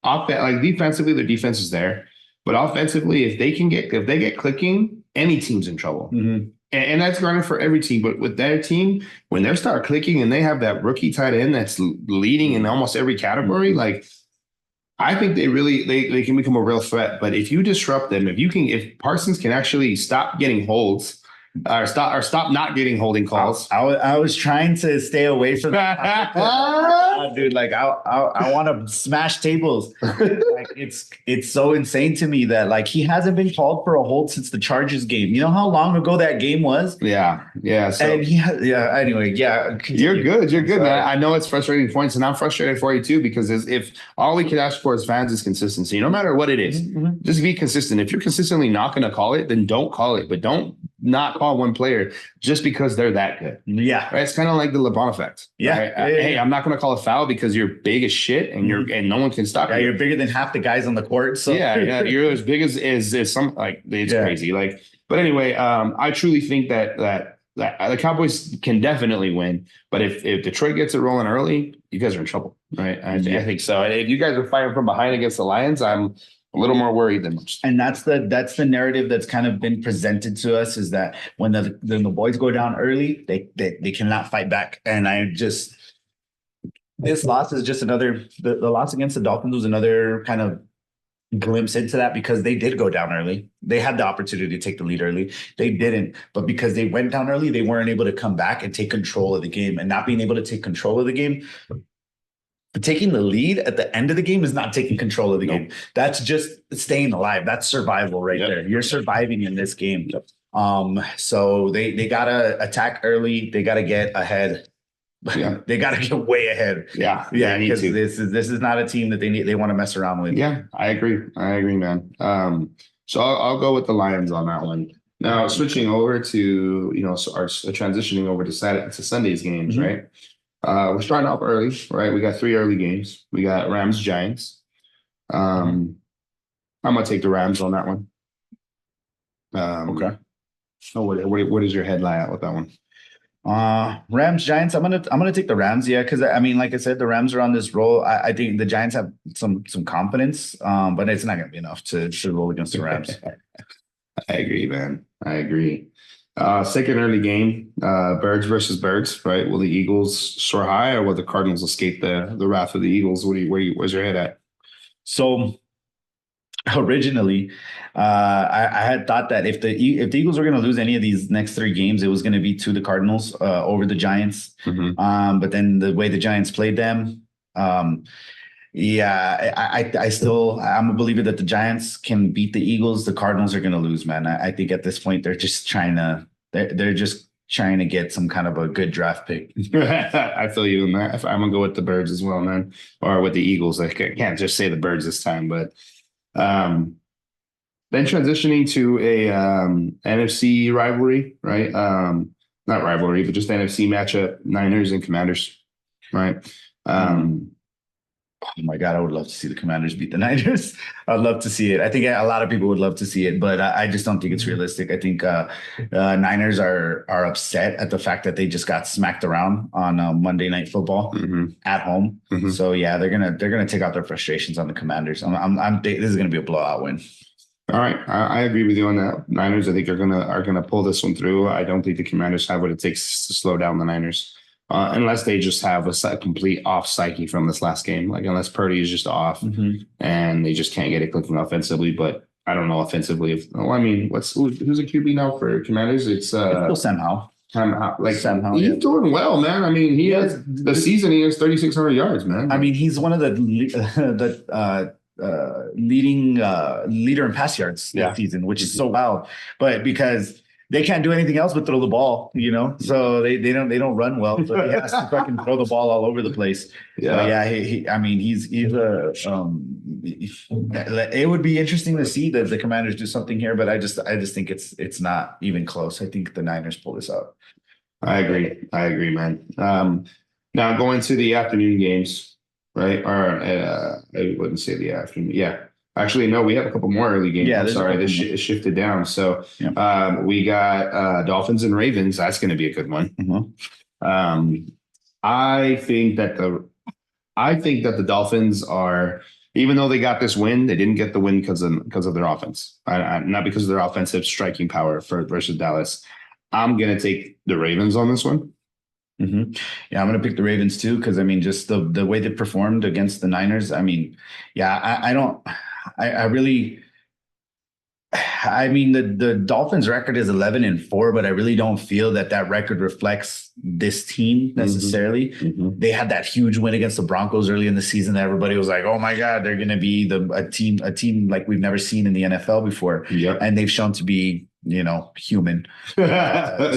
like defensively, their defense is there, but offensively, if they get clicking, any team's in trouble. Mm-hmm. And that's granted for every team, but with their team, when they start clicking and they have that rookie tight end that's leading in almost every category, like I think they can become a real threat. But if you disrupt them, if Parsons can actually stop getting holds or stop not getting holding calls. I was trying to stay away from that. Dude, like I want to smash tables. Like it's so insane to me that like he hasn't been called for a hold since the Chargers game. You know how long ago that game was? Yeah. So, and anyway, yeah. You're good, man. I know it's frustrating points, and I'm frustrated for you too because if all we can ask for as fans is consistency, no matter what it is, just be consistent. If you're consistently not going to call it, then don't call it, but don't not call one player just because they're that good. Yeah. Right? It's kind of like the LeBron effect. Yeah. Right? Hey, I'm not going to call a foul because you're big as shit and and no one can stop you. Yeah, you're bigger than half the guys on the court. So yeah, you're as big as some, like it's crazy. Like, but anyway, I truly think that the Cowboys can definitely win, but if Detroit gets it rolling early, you guys are in trouble, right? I think so. If you guys are fighting from behind against the Lions, I'm a little more worried than most. And that's the narrative that's kind of been presented to us is that when the boys go down early, they cannot fight back. And this loss is just another the loss against the Dolphins was another kind of glimpse into that because they did go down early. They had the opportunity to take the lead early. They didn't, but because they went down early, they weren't able to come back and take control of the game. And not being able to take control of the game, taking the lead at the end of the game is not taking control of the game. That's just staying alive. That's survival right there. You're surviving in this game. So they gotta attack early. They gotta get ahead. Yeah, they got to get way ahead. Yeah, because this is not a team that they want to mess around with. Yeah, I agree, man. So I'll go with the Lions on that one. Now switching over to transitioning over to Sunday's games, right? We're starting off early, right? We got 3 early games. We got Rams Giants. I'm gonna take the Rams on that one. Okay. So what is your headline at with that one? Rams Giants. I'm gonna take the Rams, because I mean, like I said, the Rams are on this roll. I think the Giants have some confidence, but it's not gonna be enough to roll against the Rams. I agree, man. I agree. Second early game, Birds versus Birds, right? Will the Eagles soar high, or will the Cardinals escape the wrath of the Eagles? Where's your head at? So Originally, I had thought that if the Eagles were going to lose any of these next three games, it was going to be to the Cardinals over the Giants. Mhm. But then the way the Giants played them, um, yeah, I still I'm a believer that the Giants can beat the Eagles. The Cardinals are going to lose, man. I think at this point they're just trying to get some kind of a good draft pick. I feel you in that. I'm gonna go with the Birds as well, man, or with the Eagles. I can't just say the Birds this time, but um, then transitioning to a NFC rivalry, right? Not rivalry, but just NFC matchup: Niners and Commanders, right? Um, Oh my God, I would love to see the Commanders beat the Niners. I'd love to see it. I think a lot of people would love to see it, but I just don't think it's realistic. I think Niners are upset at the fact that they just got smacked around on Monday Night Football mhm, at home. mhm. So yeah, they're gonna take out their frustrations on the Commanders. This is gonna be a blowout win. All right, I agree with you on that. Niners, I think are gonna pull this one through. I don't think the Commanders have what it takes to slow down the Niners, unless they just have a complete off psyche from this last game. Like unless Purdy is just off Mhm. and they just can't get it clicking offensively. But I don't know offensively. I mean, who's a QB now for Commanders? It's still somehow. Like Somehow, he's yeah. doing well, man. I mean, he Yeah, has the season. He has 3,600 yards, man. I mean, he's one of the leading leader in pass yards Yeah. this season, which is so wild. But because they can't do anything else but throw the ball, so they don't run well. So he has to fucking throw the ball all over the place. So Yeah. yeah, I mean, he's a it would be interesting to see that the Commanders do something here, but I just think it's not even close. I think the Niners pull this out. I agree. I agree, man. Now going to the afternoon games, right? Or I wouldn't say the afternoon. Yeah, actually, no. We have a couple more early games. Yeah, I'm there's a sorry, couple this more. shifted down. So Yeah. we got Dolphins and Ravens. That's going to be a good one. Mhm. Um, I think that the Dolphins are, even though they got this win, they didn't get the win because of their offense. Not because of their offensive striking power versus Dallas. I'm gonna take the Ravens on this one. Yeah, I'm gonna pick the Ravens too because I mean, just the way they performed against the Niners. I mean, yeah, I don't, I really, I mean, the Dolphins' record is 11-4, but I really don't feel that record reflects this team necessarily. Mhm. They had that huge win against the Broncos early in the season that everybody was like, "Oh my God, they're gonna be a team like we've never seen in the NFL before," Yep. and they've shown to be, human.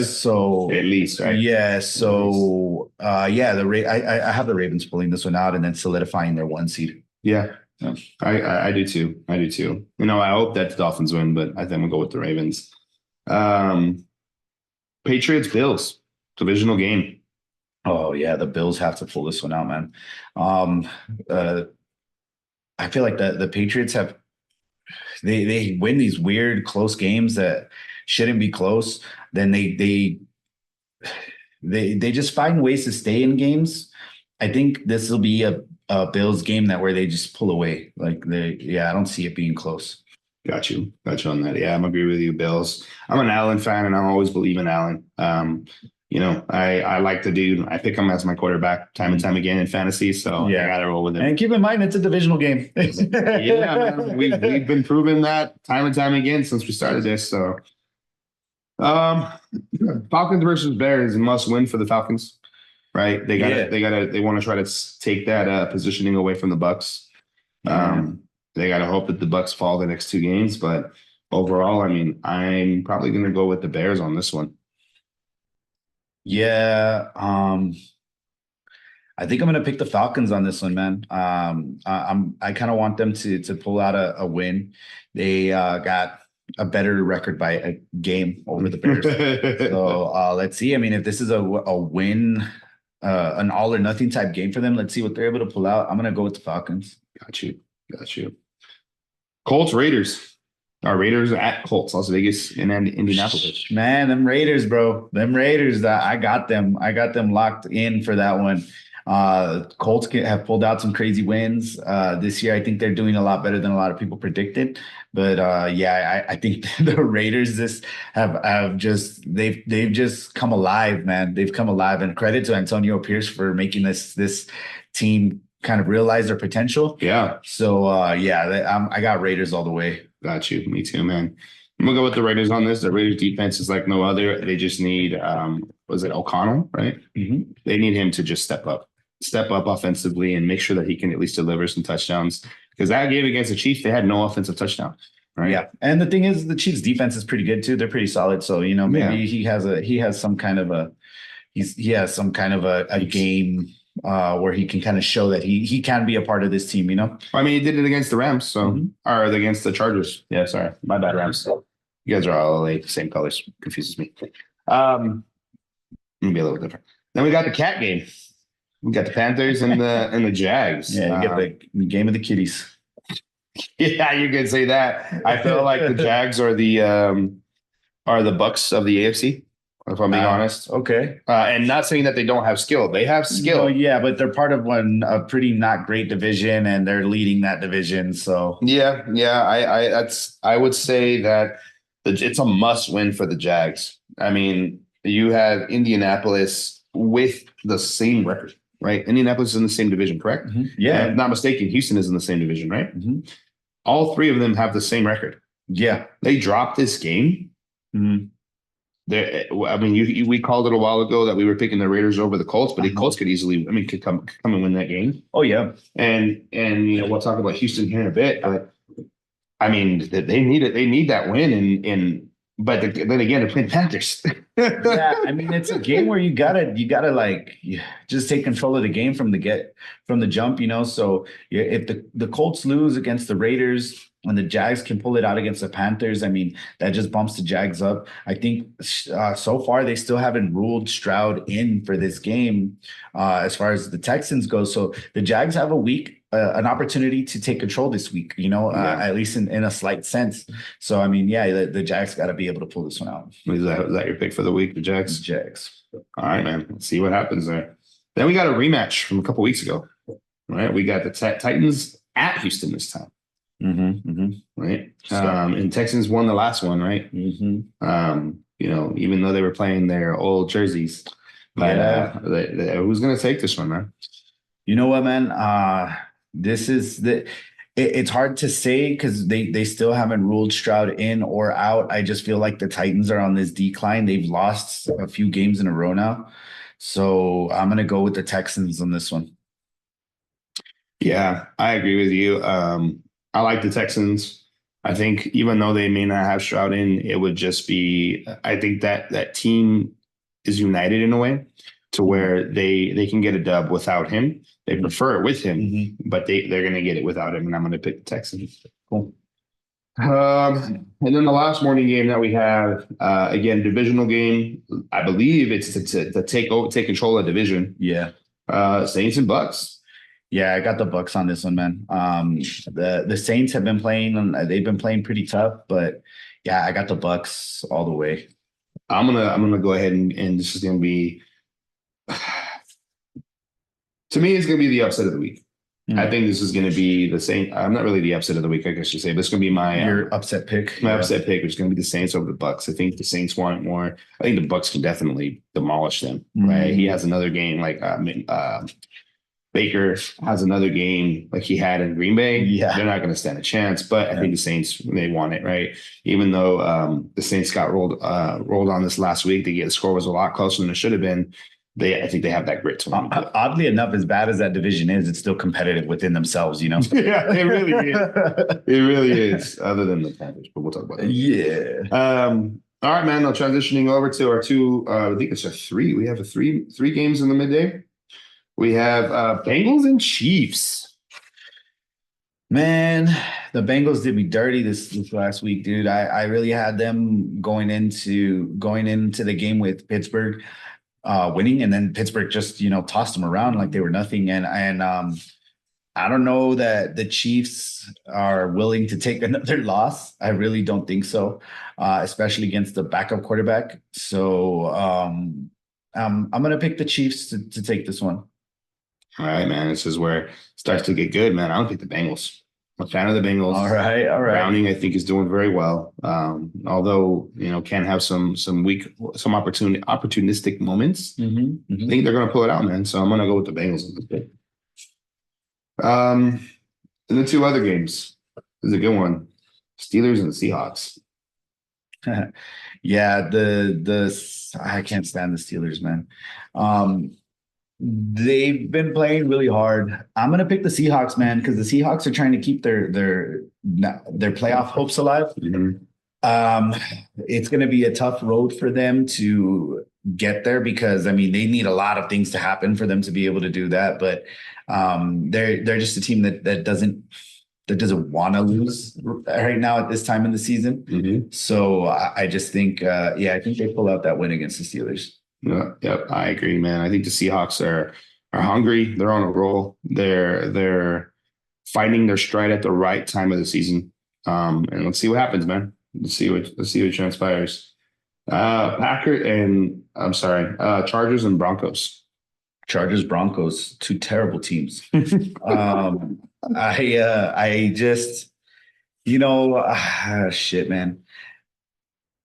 So At least, right? yeah, so yeah, I have the Ravens pulling this one out and then solidifying their one seed. Yeah. Yeah. I do too. I do too. I hope that the Dolphins win, but I think I'm gonna go with the Ravens. Um, Patriots Bills divisional game. Oh yeah, the Bills have to pull this one out, man. Um, uh, I feel like the Patriots have they win these weird close games that shouldn't be close. Then they just find ways to stay in games. I think this will be a Bills game where they just pull away. I don't see it being close. Got you. Got you on that. Yeah, I'm agree with you, Bills. I'm an Allen fan, and I always believe in Allen. I like the dude. I pick him as my quarterback time and time again in fantasy. So Yeah. I gotta roll with him. And keep in mind, it's a divisional game. Yeah, man. We've been proving that time and time again since we started this. So, um, Falcons versus Bears is a must win for the Falcons, right? They want to try to take that positioning away from the Bucks. They gotta hope that the Bucks fall the next two games, but overall, I mean, I'm probably gonna go with the Bears on this one. Yeah, I think I'm gonna pick the Falcons on this one, man. I kind of want them to pull out a win. They got a better record by a game over the Bears. So let's see. I mean, if this is a win, an all or nothing type game for them, let's see what they're able to pull out. I'm gonna go with the Falcons. Got you. Got you. Colts Raiders. Our Raiders at Colts, Las Vegas and Indianapolis. Man, them Raiders, bro. Them Raiders, I got them. I got them locked in for that one. Colts have pulled out some crazy wins this year. I think they're doing a lot better than a lot of people predicted. But I think the Raiders have just they've just come alive, man. They've come alive, and credit to Antonio Pierce for making this team kind of realize their potential. Yeah. So I got Raiders all the way. Got you. Me too, man. I'm gonna go with the Raiders on this. The Raiders defense is like no other. They just need was it O'Connell, right? Mm-hmm. They need him to just step up offensively and make sure that he can at least deliver some touchdowns. Because that game against the Chiefs, they had no offensive touchdown. Right. Yeah. And the thing is, the Chiefs defense is pretty good too. They're pretty solid. So, maybe he has some kind of a game where he can kind of show that he can be a part of this team, I mean, he did it against the Rams, so or against the Chargers. Yeah, sorry. My bad, Rams. You guys are all the same colors. Confuses me. Maybe a little different. Then we got the cat game. We got the Panthers and the Jags. Yeah, you get the game of the kitties. Yeah, you can say that. I feel like the Jags are the Bucks of the AFC, if I'm being honest. Okay. And not saying that they don't have skill. They have skill. No, yeah, but they're part of a pretty not great division, and they're leading that division. So yeah. I would say that it's a must win for the Jags. I mean, you have Indianapolis with the same record, right? Indianapolis is in the same division, correct? Mm-hmm. Yeah. And if not mistaken, Houston is in the same division, right? Mm-hmm. All three of them have the same record. Yeah. They dropped this game. Mm-hmm. I mean, we called it a while ago that we were picking the Raiders over the Colts, but the Colts could easily, could come and win that game. Oh yeah, and we'll talk about Houston here in a bit, but I mean, they need that win, but then again, they're playing Panthers. Yeah, I mean, it's a game where you gotta like just take control of the game from the jump, So if the Colts lose against the Raiders and the Jags can pull it out against the Panthers, I mean, that just bumps the Jags up. I think so far they still haven't ruled Stroud in for this game as far as the Texans go. So the Jags have a week. An opportunity to take control this week, at least in a slight sense. So, I mean, yeah, the Jags got to be able to pull this one out. Is that your pick for the week, the Jags? Jags. All right, man. Let's see what happens there. Then we got a rematch from a couple weeks ago. All right, we got the Titans at Houston this time. Mm-hmm, mm-hmm. Right. And Texans won the last one, right? Mm-hmm. Even though they were playing their old jerseys. But who's going to take this one, man? You know what, man? This is it's hard to say because they still haven't ruled Stroud in or out. I just feel like the Titans are on this decline. They've lost a few games in a row now. So I'm going to go with the Texans on this one. Yeah, I agree with you. I like the Texans. I think even though they may not have Stroud in, it would just be, I think that team is united in a way to where they can get a dub without him. They prefer it with him, but they're going to get it without him, and I'm going to pick the Texans. Cool. And then the last morning game that we have, again, divisional game. I believe it's to take control of the division. Yeah. Saints and Bucks. Yeah, I got the Bucks on this one, man. The Saints have been playing, they've been playing pretty tough, but yeah, I got the Bucks all the way. I'm gonna go ahead and this is gonna be. To me, it's going to be the upset of the week. Mm-hmm. I think this is going to be the Saints. I'm not really the upset of the week, I guess you say, but it's going to be your upset pick. My upset pick, which is going to be the Saints over the Bucks. I think the Saints want it more. I think the Bucks can definitely demolish them. Mm-hmm. Right? He has another game like Baker has another game like he had in Green Bay. Yeah, they're not going to stand a chance. But I think the Saints, they want it, right? Even though the Saints got rolled on this last week, the score was a lot closer than it should have been. I think they have that grit to them. Oddly enough, as bad as that division is, it's still competitive within themselves, Yeah, it really is. It really is. Other than the Panthers, but we'll talk about that. Yeah. All right, man. Now transitioning over to our two. I think it's a three. We have three games in the midday. We have Bengals and Chiefs. Man, the Bengals did me dirty this last week, dude. I really had them going into the game with Pittsburgh. Winning, and then Pittsburgh just tossed them around like they were nothing, and I don't know that the Chiefs are willing to take another loss. I really don't think so, especially against the backup quarterback. So I'm gonna pick the Chiefs to take this one. All right, man. This is where it starts to get good, man. I don't pick the Bengals. I'm a fan of the Bengals. All right. Browning, I think, is doing very well. Although can have some opportunistic moments. Mm-hmm. I think they're going to pull it out, man. So I'm going to go with the Bengals in this pick. And the two other games. This is a good one. Steelers and Seahawks. Yeah, the I can't stand the Steelers, man. They've been playing really hard. I'm gonna pick the Seahawks, man, because the Seahawks are trying to keep their playoff hopes alive. Mhm. Um, it's going to be a tough road for them to get there because I mean they need a lot of things to happen for them to be able to do that. But they're just a team that doesn't want to lose right now at this time in the season. Mhm. So I just think I think they pull out that win against the Steelers. Yeah, yep, I agree, man. I think the Seahawks are hungry. They're on a roll. They're finding their stride at the right time of the season. And let's see what happens, man. Let's see what transpires. Chargers and Broncos. Chargers, Broncos, two terrible teams. um, I just, shit, man.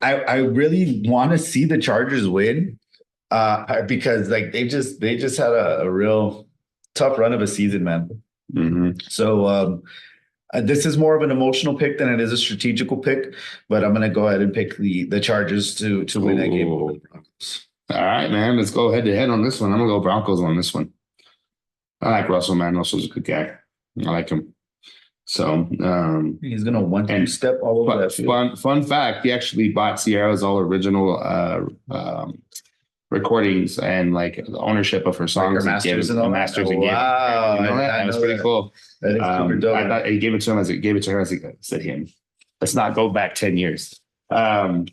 I really want to see the Chargers win, because like they just had a real tough run of a season, man. Mm-hmm. So this is more of an emotional pick than it is a strategical pick, but I'm gonna go ahead and pick the Chargers to win that game. All right, man. Let's go head to head on this one. I'm gonna go Broncos on this one. I like Russell, man. Russell's a good guy. I like him. So he's gonna one-two step all over that field. Fun fact: he actually bought Sierra's all original recordings and like the ownership of her songs, like masters and all masters that. and Wow, you know that was pretty cool. That is super dope. I thought he gave it to him as it gave it to her as it said him. Let's not go back 10 years. Sorry,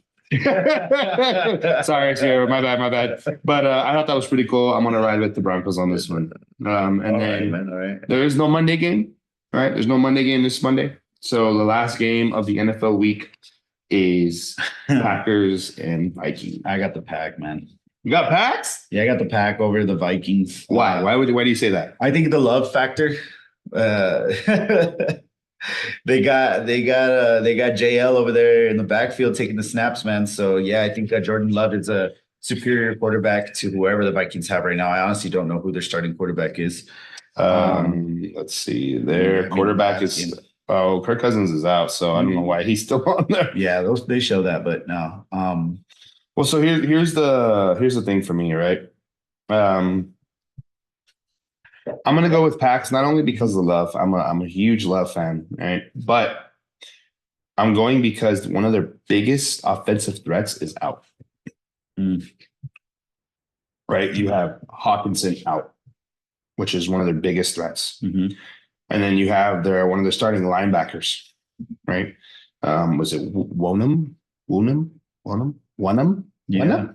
Sierra, my bad. But I thought that was pretty cool. I'm gonna ride with the Broncos on this one. And all then right, all right. There is no Monday game. Right? There's no Monday game this Monday. So the last game of the NFL week is Packers and Vikings. I got the Pack, man. You got Packs? Yeah, I got the Pack over the Vikings. Why? Why do you say that? I think the love factor. They got JL over there in the backfield taking the snaps, man. So yeah, I think that Jordan Love is a superior quarterback to whoever the Vikings have right now. I honestly don't know who their starting quarterback is. Let's see. Their quarterback is Kirk Cousins is out, so I don't know why he's still on there. Yeah, they show that, but no. Well, so here's the thing for me, right? I'm gonna go with Packs not only because of love. I'm a huge Love fan, right? But I'm going because one of their biggest offensive threats is out. Right? You have Hawkinson out, which is one of their biggest threats. Mm-hmm. And then you have one of their starting linebackers, right? Was it Wonham? Yeah.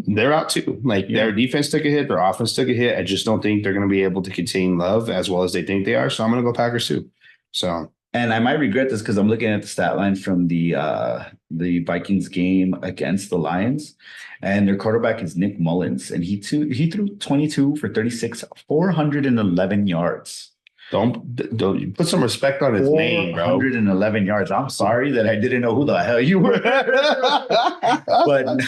They're out too. Their defense took a hit, their offense took a hit. I just don't think they're going to be able to contain Love as well as they think they are. So I'm going to go Packers too. So, and I might regret this because I'm looking at the stat line from the Vikings game against the Lions, and their quarterback is Nick Mullins, and he threw 22 for 36, 411 yards. Don't put some respect on his name, bro. 411 yards. I'm sorry that I didn't know who the hell you were. But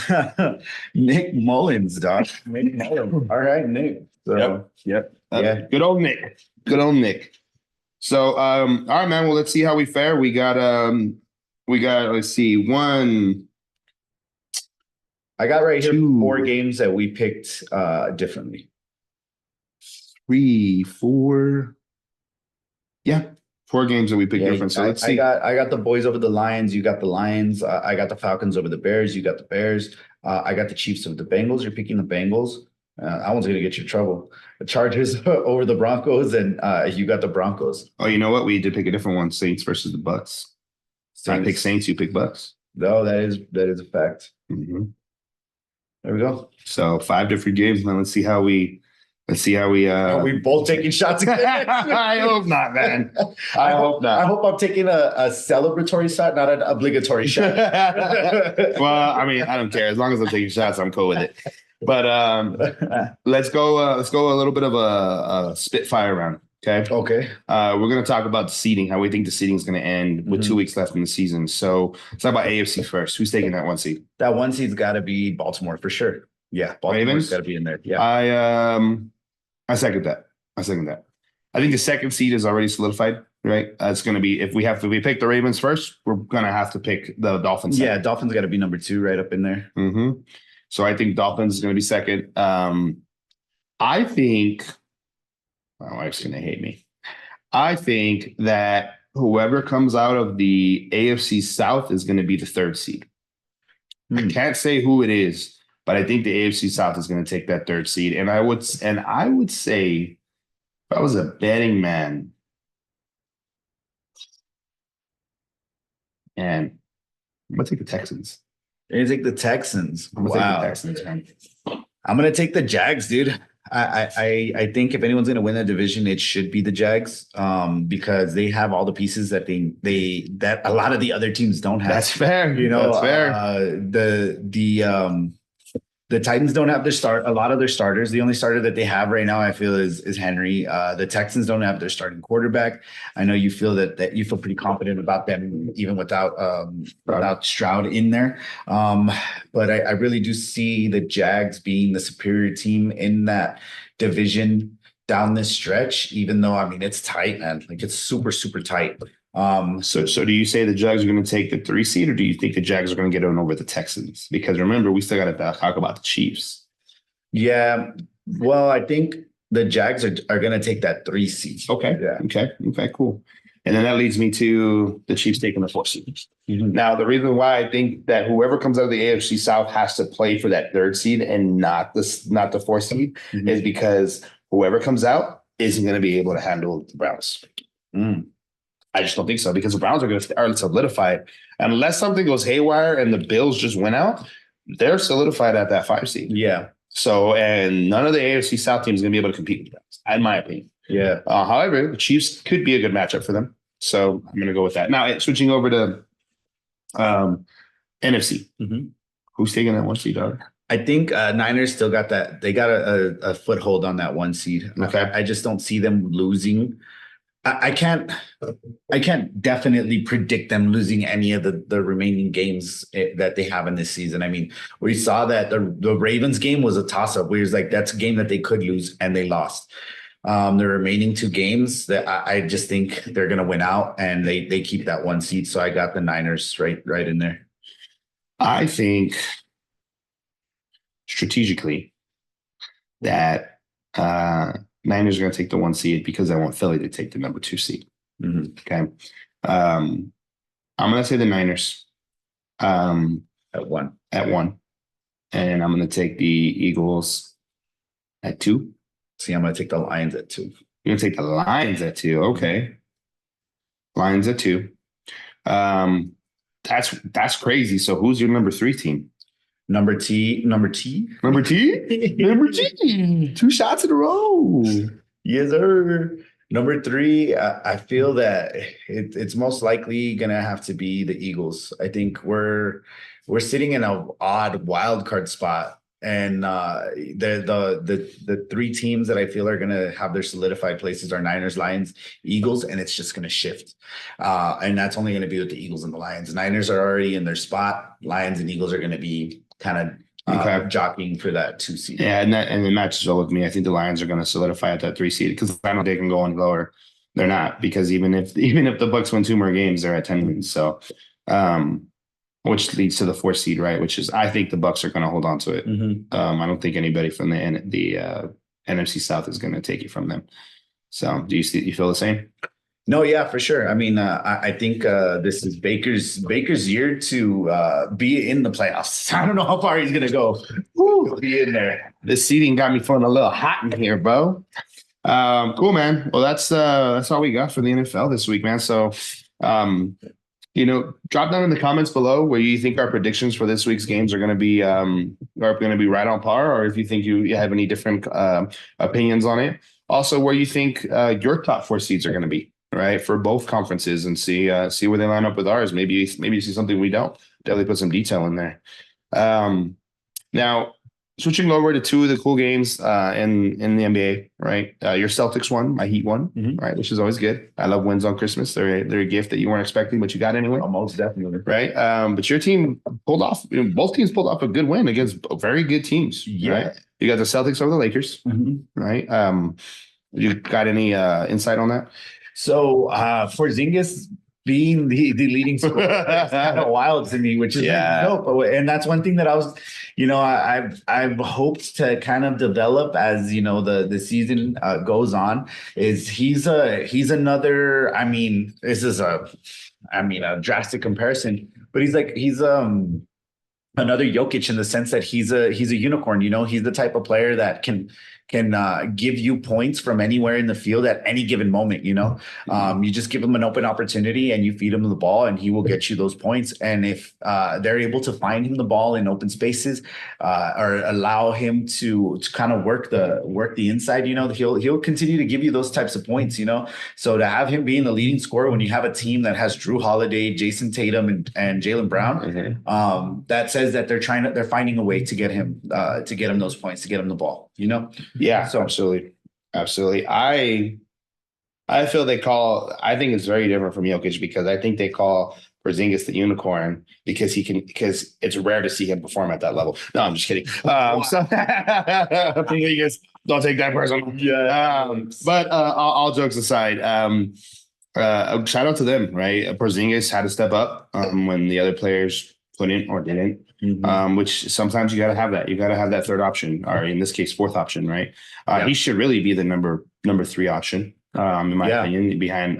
Nick Mullins, dog. Nick Mullins. All right, Nick. So, yep. Yeah. Good old Nick. So, all right, man. Well, let's see how we fare. We got, let's see, one. I got right here 4 games that we picked differently. 3, 4. Yeah, 4 games that we picked different. So let's see. I got the boys over the Lions. You got the Lions. I got the Falcons over the Bears. You got the Bears. I got the Chiefs over the Bengals. You're picking the Bengals. That one's going to get you in trouble. The Chargers over the Broncos, and you got the Broncos. Oh, you know what? We did pick a different one. Saints versus the Bucks. I pick Saints. You pick Bucks. No, that is a fact. Mm-hmm. There we go. So 5 different games, man. Let's see how we. Are we both taking shots again? I hope not, man. I hope not. I hope I'm taking a celebratory shot, not an obligatory shot. Well, I mean, I don't care. As long as I'm taking shots, I'm cool with it. But let's go a little bit of a spitfire round. Okay. We're gonna talk about the seeding, how we think the seeding is gonna end with 2 weeks left in the season. So let's talk about AFC first. Who's taking that 1 seed? That 1 seed's got to be Baltimore for sure. Yeah, Baltimore's got to be in there. Yeah, I second that. I think the second seed is already solidified, right? It's going to be if we pick the Ravens first, we're going to have to pick the Dolphins. Yeah, Dolphins got to be number 2 right up in there. Mm-hmm. So I think Dolphins is going to be second. I think my wife's going to hate me. I think that whoever comes out of the AFC South is going to be the third seed. I can't say who it is, but I think the AFC South is going to take that third seed. And I would say, if I was a betting man, and I'm gonna take the Texans. You take the Texans. I'm gonna take the Texans, man. I'm gonna take the Jags, dude. I think if anyone's gonna win that division, it should be the Jags, because they have all the pieces that that a lot of the other teams don't have. That's fair. You know, that's fair. The Titans don't have a lot of their starters. The only starter that they have right now, I feel, is Henry. The Texans don't have their starting quarterback. I know you feel that you feel pretty confident about them, even without Stroud in there. But I really do see the Jags being the superior team in that division down this stretch, even though, I mean, it's tight, man. Like, it's super, super tight. So do you say the Jags are going to take the 3 seed, or do you think the Jags are going to get on over the Texans? Because remember, we still got to talk about the Chiefs. Yeah, well, I think the Jags are going to take that 3 seed. Okay. Yeah. Okay. Cool. And then that leads me to the Chiefs taking the 4 seed. Mm-hmm. Now, the reason why I think that whoever comes out of the AFC South has to play for that 3rd seed and not the 4th seed is because whoever comes out isn't going to be able to handle the Browns. I just don't think so, because the Browns are solidified. Unless something goes haywire and the Bills just went out, they're solidified at that 5 seed. Yeah. So, and none of the AFC South teams is going to be able to compete with the Browns, in my opinion. Yeah. However, the Chiefs could be a good matchup for them. So I'm going to go with that. Now, switching over to NFC. Who's taking that 1 seed, dog? I think Niners still got that. They got a foothold on that 1 seed. Okay. I just don't see them losing. I can't definitely predict them losing any of the remaining games that they have in this season. I mean, we saw that the Ravens game was a toss-up where it's like, that's a game that they could lose and they lost. The remaining 2 games that I just think they're going to win out, and they keep that 1 seed. So I got the Niners right in there. I think strategically that Niners are going to take the 1 seed because I want Philly to take the number 2 seed. Okay. I'm going to say the Niners At 1. And I'm going to take the Eagles at 2. See, I'm going to take the Lions at 2. You're going to take the Lions at 2. Okay. Lions at 2. That's crazy. So who's your number 3 team? Number T. 2 shots in a row. Yes, sir. Number 3, I feel that it's most likely gonna have to be the Eagles. I think we're sitting in an odd wild card spot, and the 3 teams that I feel are gonna have their solidified places are Niners, Lions, Eagles, and it's just gonna shift. And that's only gonna be with the Eagles and the Lions. Niners are already in their spot. Lions and Eagles are gonna be kind of jockeying for that 2 seed. Yeah, and it matches well with me. I think the Lions are going to solidify at that 3 seed because I don't think they can go any lower. They're not, because even if the Bucks win 2 more games, they're at 10 wins. So, which leads to the 4 seed, right? Which is, I think the Bucks are going to hold on to it. I don't think anybody from the NFC South is going to take it from them. So, you feel the same? No, yeah, for sure. I mean, I think this is Baker's year to be in the playoffs. I don't know how far he's gonna go. He'll be in there. This seating got me feeling a little hot in here, bro. Cool, man. Well, that's all we got for the NFL this week, man. So, drop down in the comments below where you think our predictions for this week's games are going to be right on par, or if you think you have any different opinions on it. Also, where you think your top 4 seeds are going to be. Right, for both conferences, and see where they line up with ours. Maybe you see something we don't. Definitely put some detail in there. Now, switching over to 2 of the cool games in the NBA. Right, your Celtics won, my Heat won. Right, which is always good. I love wins on Christmas. They're a gift that you weren't expecting, but you got anyway. Almost definitely. Right, but your team pulled off. Both teams pulled off a good win against very good teams. Yeah, right? You got the Celtics over the Lakers. Right. You got any insight on that? So for Zingas being the leading scorer, it's kind of wild to me, which is dope. And that's one thing that I was, I've hoped to kind of develop as the season goes on. Is he's another. I mean, this is a drastic comparison, but he's another Jokic in the sense that he's a unicorn. He's the type of player that can give you points from anywhere in the field at any given moment. You just give him an open opportunity and you feed him the ball, and he will get you those points. And if they're able to find him the ball in open spaces, or allow him to kind of work the inside, he'll continue to give you those types of points. So to have him being the leading scorer when you have a team that has Drew Holiday, Jason Tatum, and Jaylen Brown, that says that they're finding a way to get him those points, to get him the ball. Yeah, so absolutely. I feel I think it's very different from Jokic, because I think they call Porzingis the unicorn because it's rare to see him perform at that level. No, I'm just kidding. Porzingis, don't take that personal. Yeah. But all jokes aside, shout out to them, right? Porzingis had to step up when the other players couldn't or didn't. Which sometimes you got to have that. You got to have that third option, or in this case, fourth option, right? He should really be the number 3 option, in my opinion, behind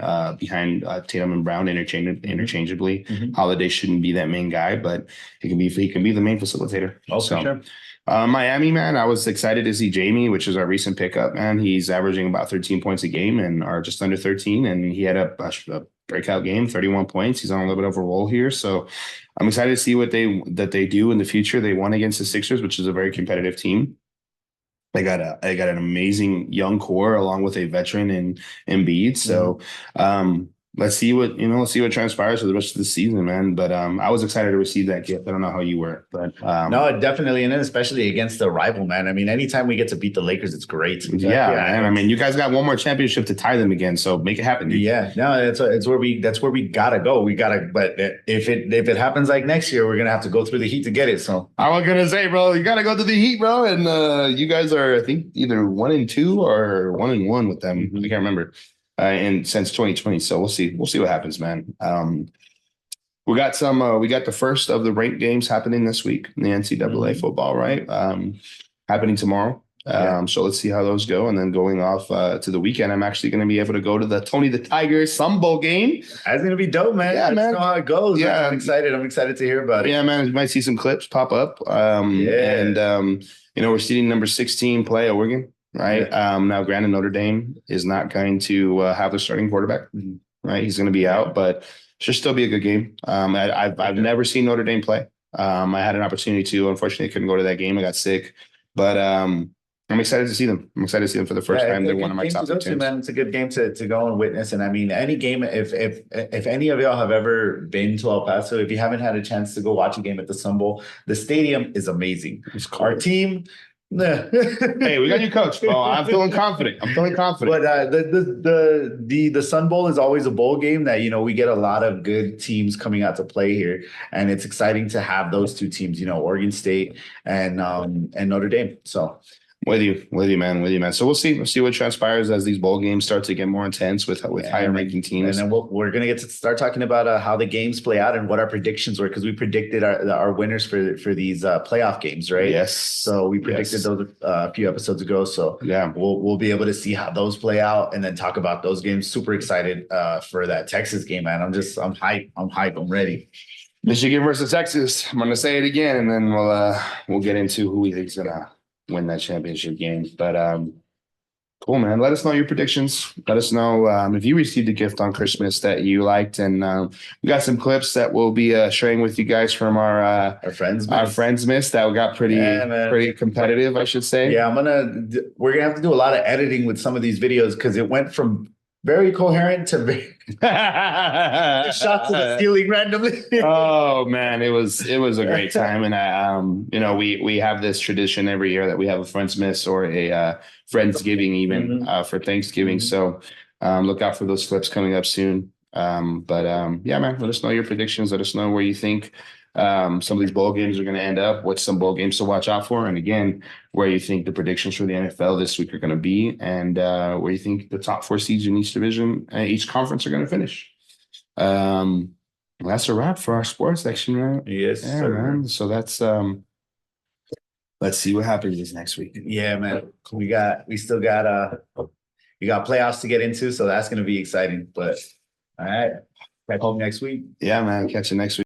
Tatum and Brown interchangeably. Holiday shouldn't be that main guy, but he can be the main facilitator. For sure. Miami, man, I was excited to see Jamie, which is our recent pickup, man. He's averaging about 13 points a game or just under 13, and he had a breakout game, 31 points. He's on a little bit of a roll here, so I'm excited to see what they do in the future. They won against the Sixers, which is a very competitive team. They got an amazing young core along with a veteran in Embiid. So let's see what transpires for the rest of the season, man. But I was excited to receive that gift. I don't know how you were, but no, definitely, and then especially against the rival, man. I mean, anytime we get to beat the Lakers, it's great. Yeah, man. I mean, you guys got one more championship to tie them again, so make it happen, dude. Yeah, no, that's where we gotta go. But if it happens like next year, we're gonna have to go through the Heat to get it. So I was gonna say, bro, you gotta go to the Heat, bro, and you guys are, I think, either 1-2 or 1-1 with them. I can't remember. And since 2020, so we'll see what happens, man. We got the first of the ranked games happening this week in the NCAA football, right? Happening tomorrow. So let's see how those go, and then going off to the weekend, I'm actually going to be able to go to the Tony the Tiger Sun Bowl game. That's going to be dope, man. Yeah, man. Know how it goes. Yeah, I'm excited to hear about it. Yeah, man. You might see some clips pop up. And we're seeing number 16 play Oregon. Right. Now, granted, Notre Dame is not going to have their starting quarterback. Right. He's going to be out, but should still be a good game. I've never seen Notre Dame play. I had an opportunity to. Unfortunately, I couldn't go to that game. I got sick. But I'm excited to see them. I'm excited to see them for the first time. They're one of my top teams. Man, it's a good game to go and witness. And I mean, any game, if any of y'all have ever been to El Paso, if you haven't had a chance to go watch a game at the Sun Bowl, the stadium is amazing. Cool. Our team. Hey, we got you, coach. Oh, I'm feeling confident. But the Sun Bowl is always a bowl game that we get a lot of good teams coming out to play here, and it's exciting to have those two teams. Oregon State and Notre Dame. So. With you, man. So we'll see what transpires as these bowl games start to get more intense with higher ranking teams. And then we're going to get to start talking about how the games play out and what our predictions were, because we predicted our winners for these playoff games, right? Yes. So we predicted those a few episodes ago. So yeah, we'll be able to see how those play out and then talk about those games. Super excited for that Texas game, man. I'm hyped. I'm ready. Michigan versus Texas. I'm going to say it again, and then we'll get into who we think's gonna win that championship game. But cool, man. Let us know your predictions. Let us know if you received a gift on Christmas that you liked, and we got some clips that we'll be sharing with you guys from our friends miss that got pretty competitive, I should say. Yeah, we're gonna have to do a lot of editing with some of these videos because it went from very coherent to shots to the ceiling randomly. Oh man, it was a great time, and we have this tradition every year that we have a Friends Miss or a Friendsgiving even for Thanksgiving. So look out for those clips coming up soon. Yeah, man, let us know your predictions. Let us know where you think some of these bowl games are going to end up, what's some bowl games to watch out for, and again, where you think the predictions for the NFL this week are going to be, and where you think the top four seeds in each division, each conference are going to finish. That's a wrap for our sports section, man. Yes, Yeah, sir. man. So that's let's see what happens this next week. Yeah, man. We still got you got playoffs to get into, so that's gonna be exciting. But all right, catch you next week. Yeah, man. Catch you next week.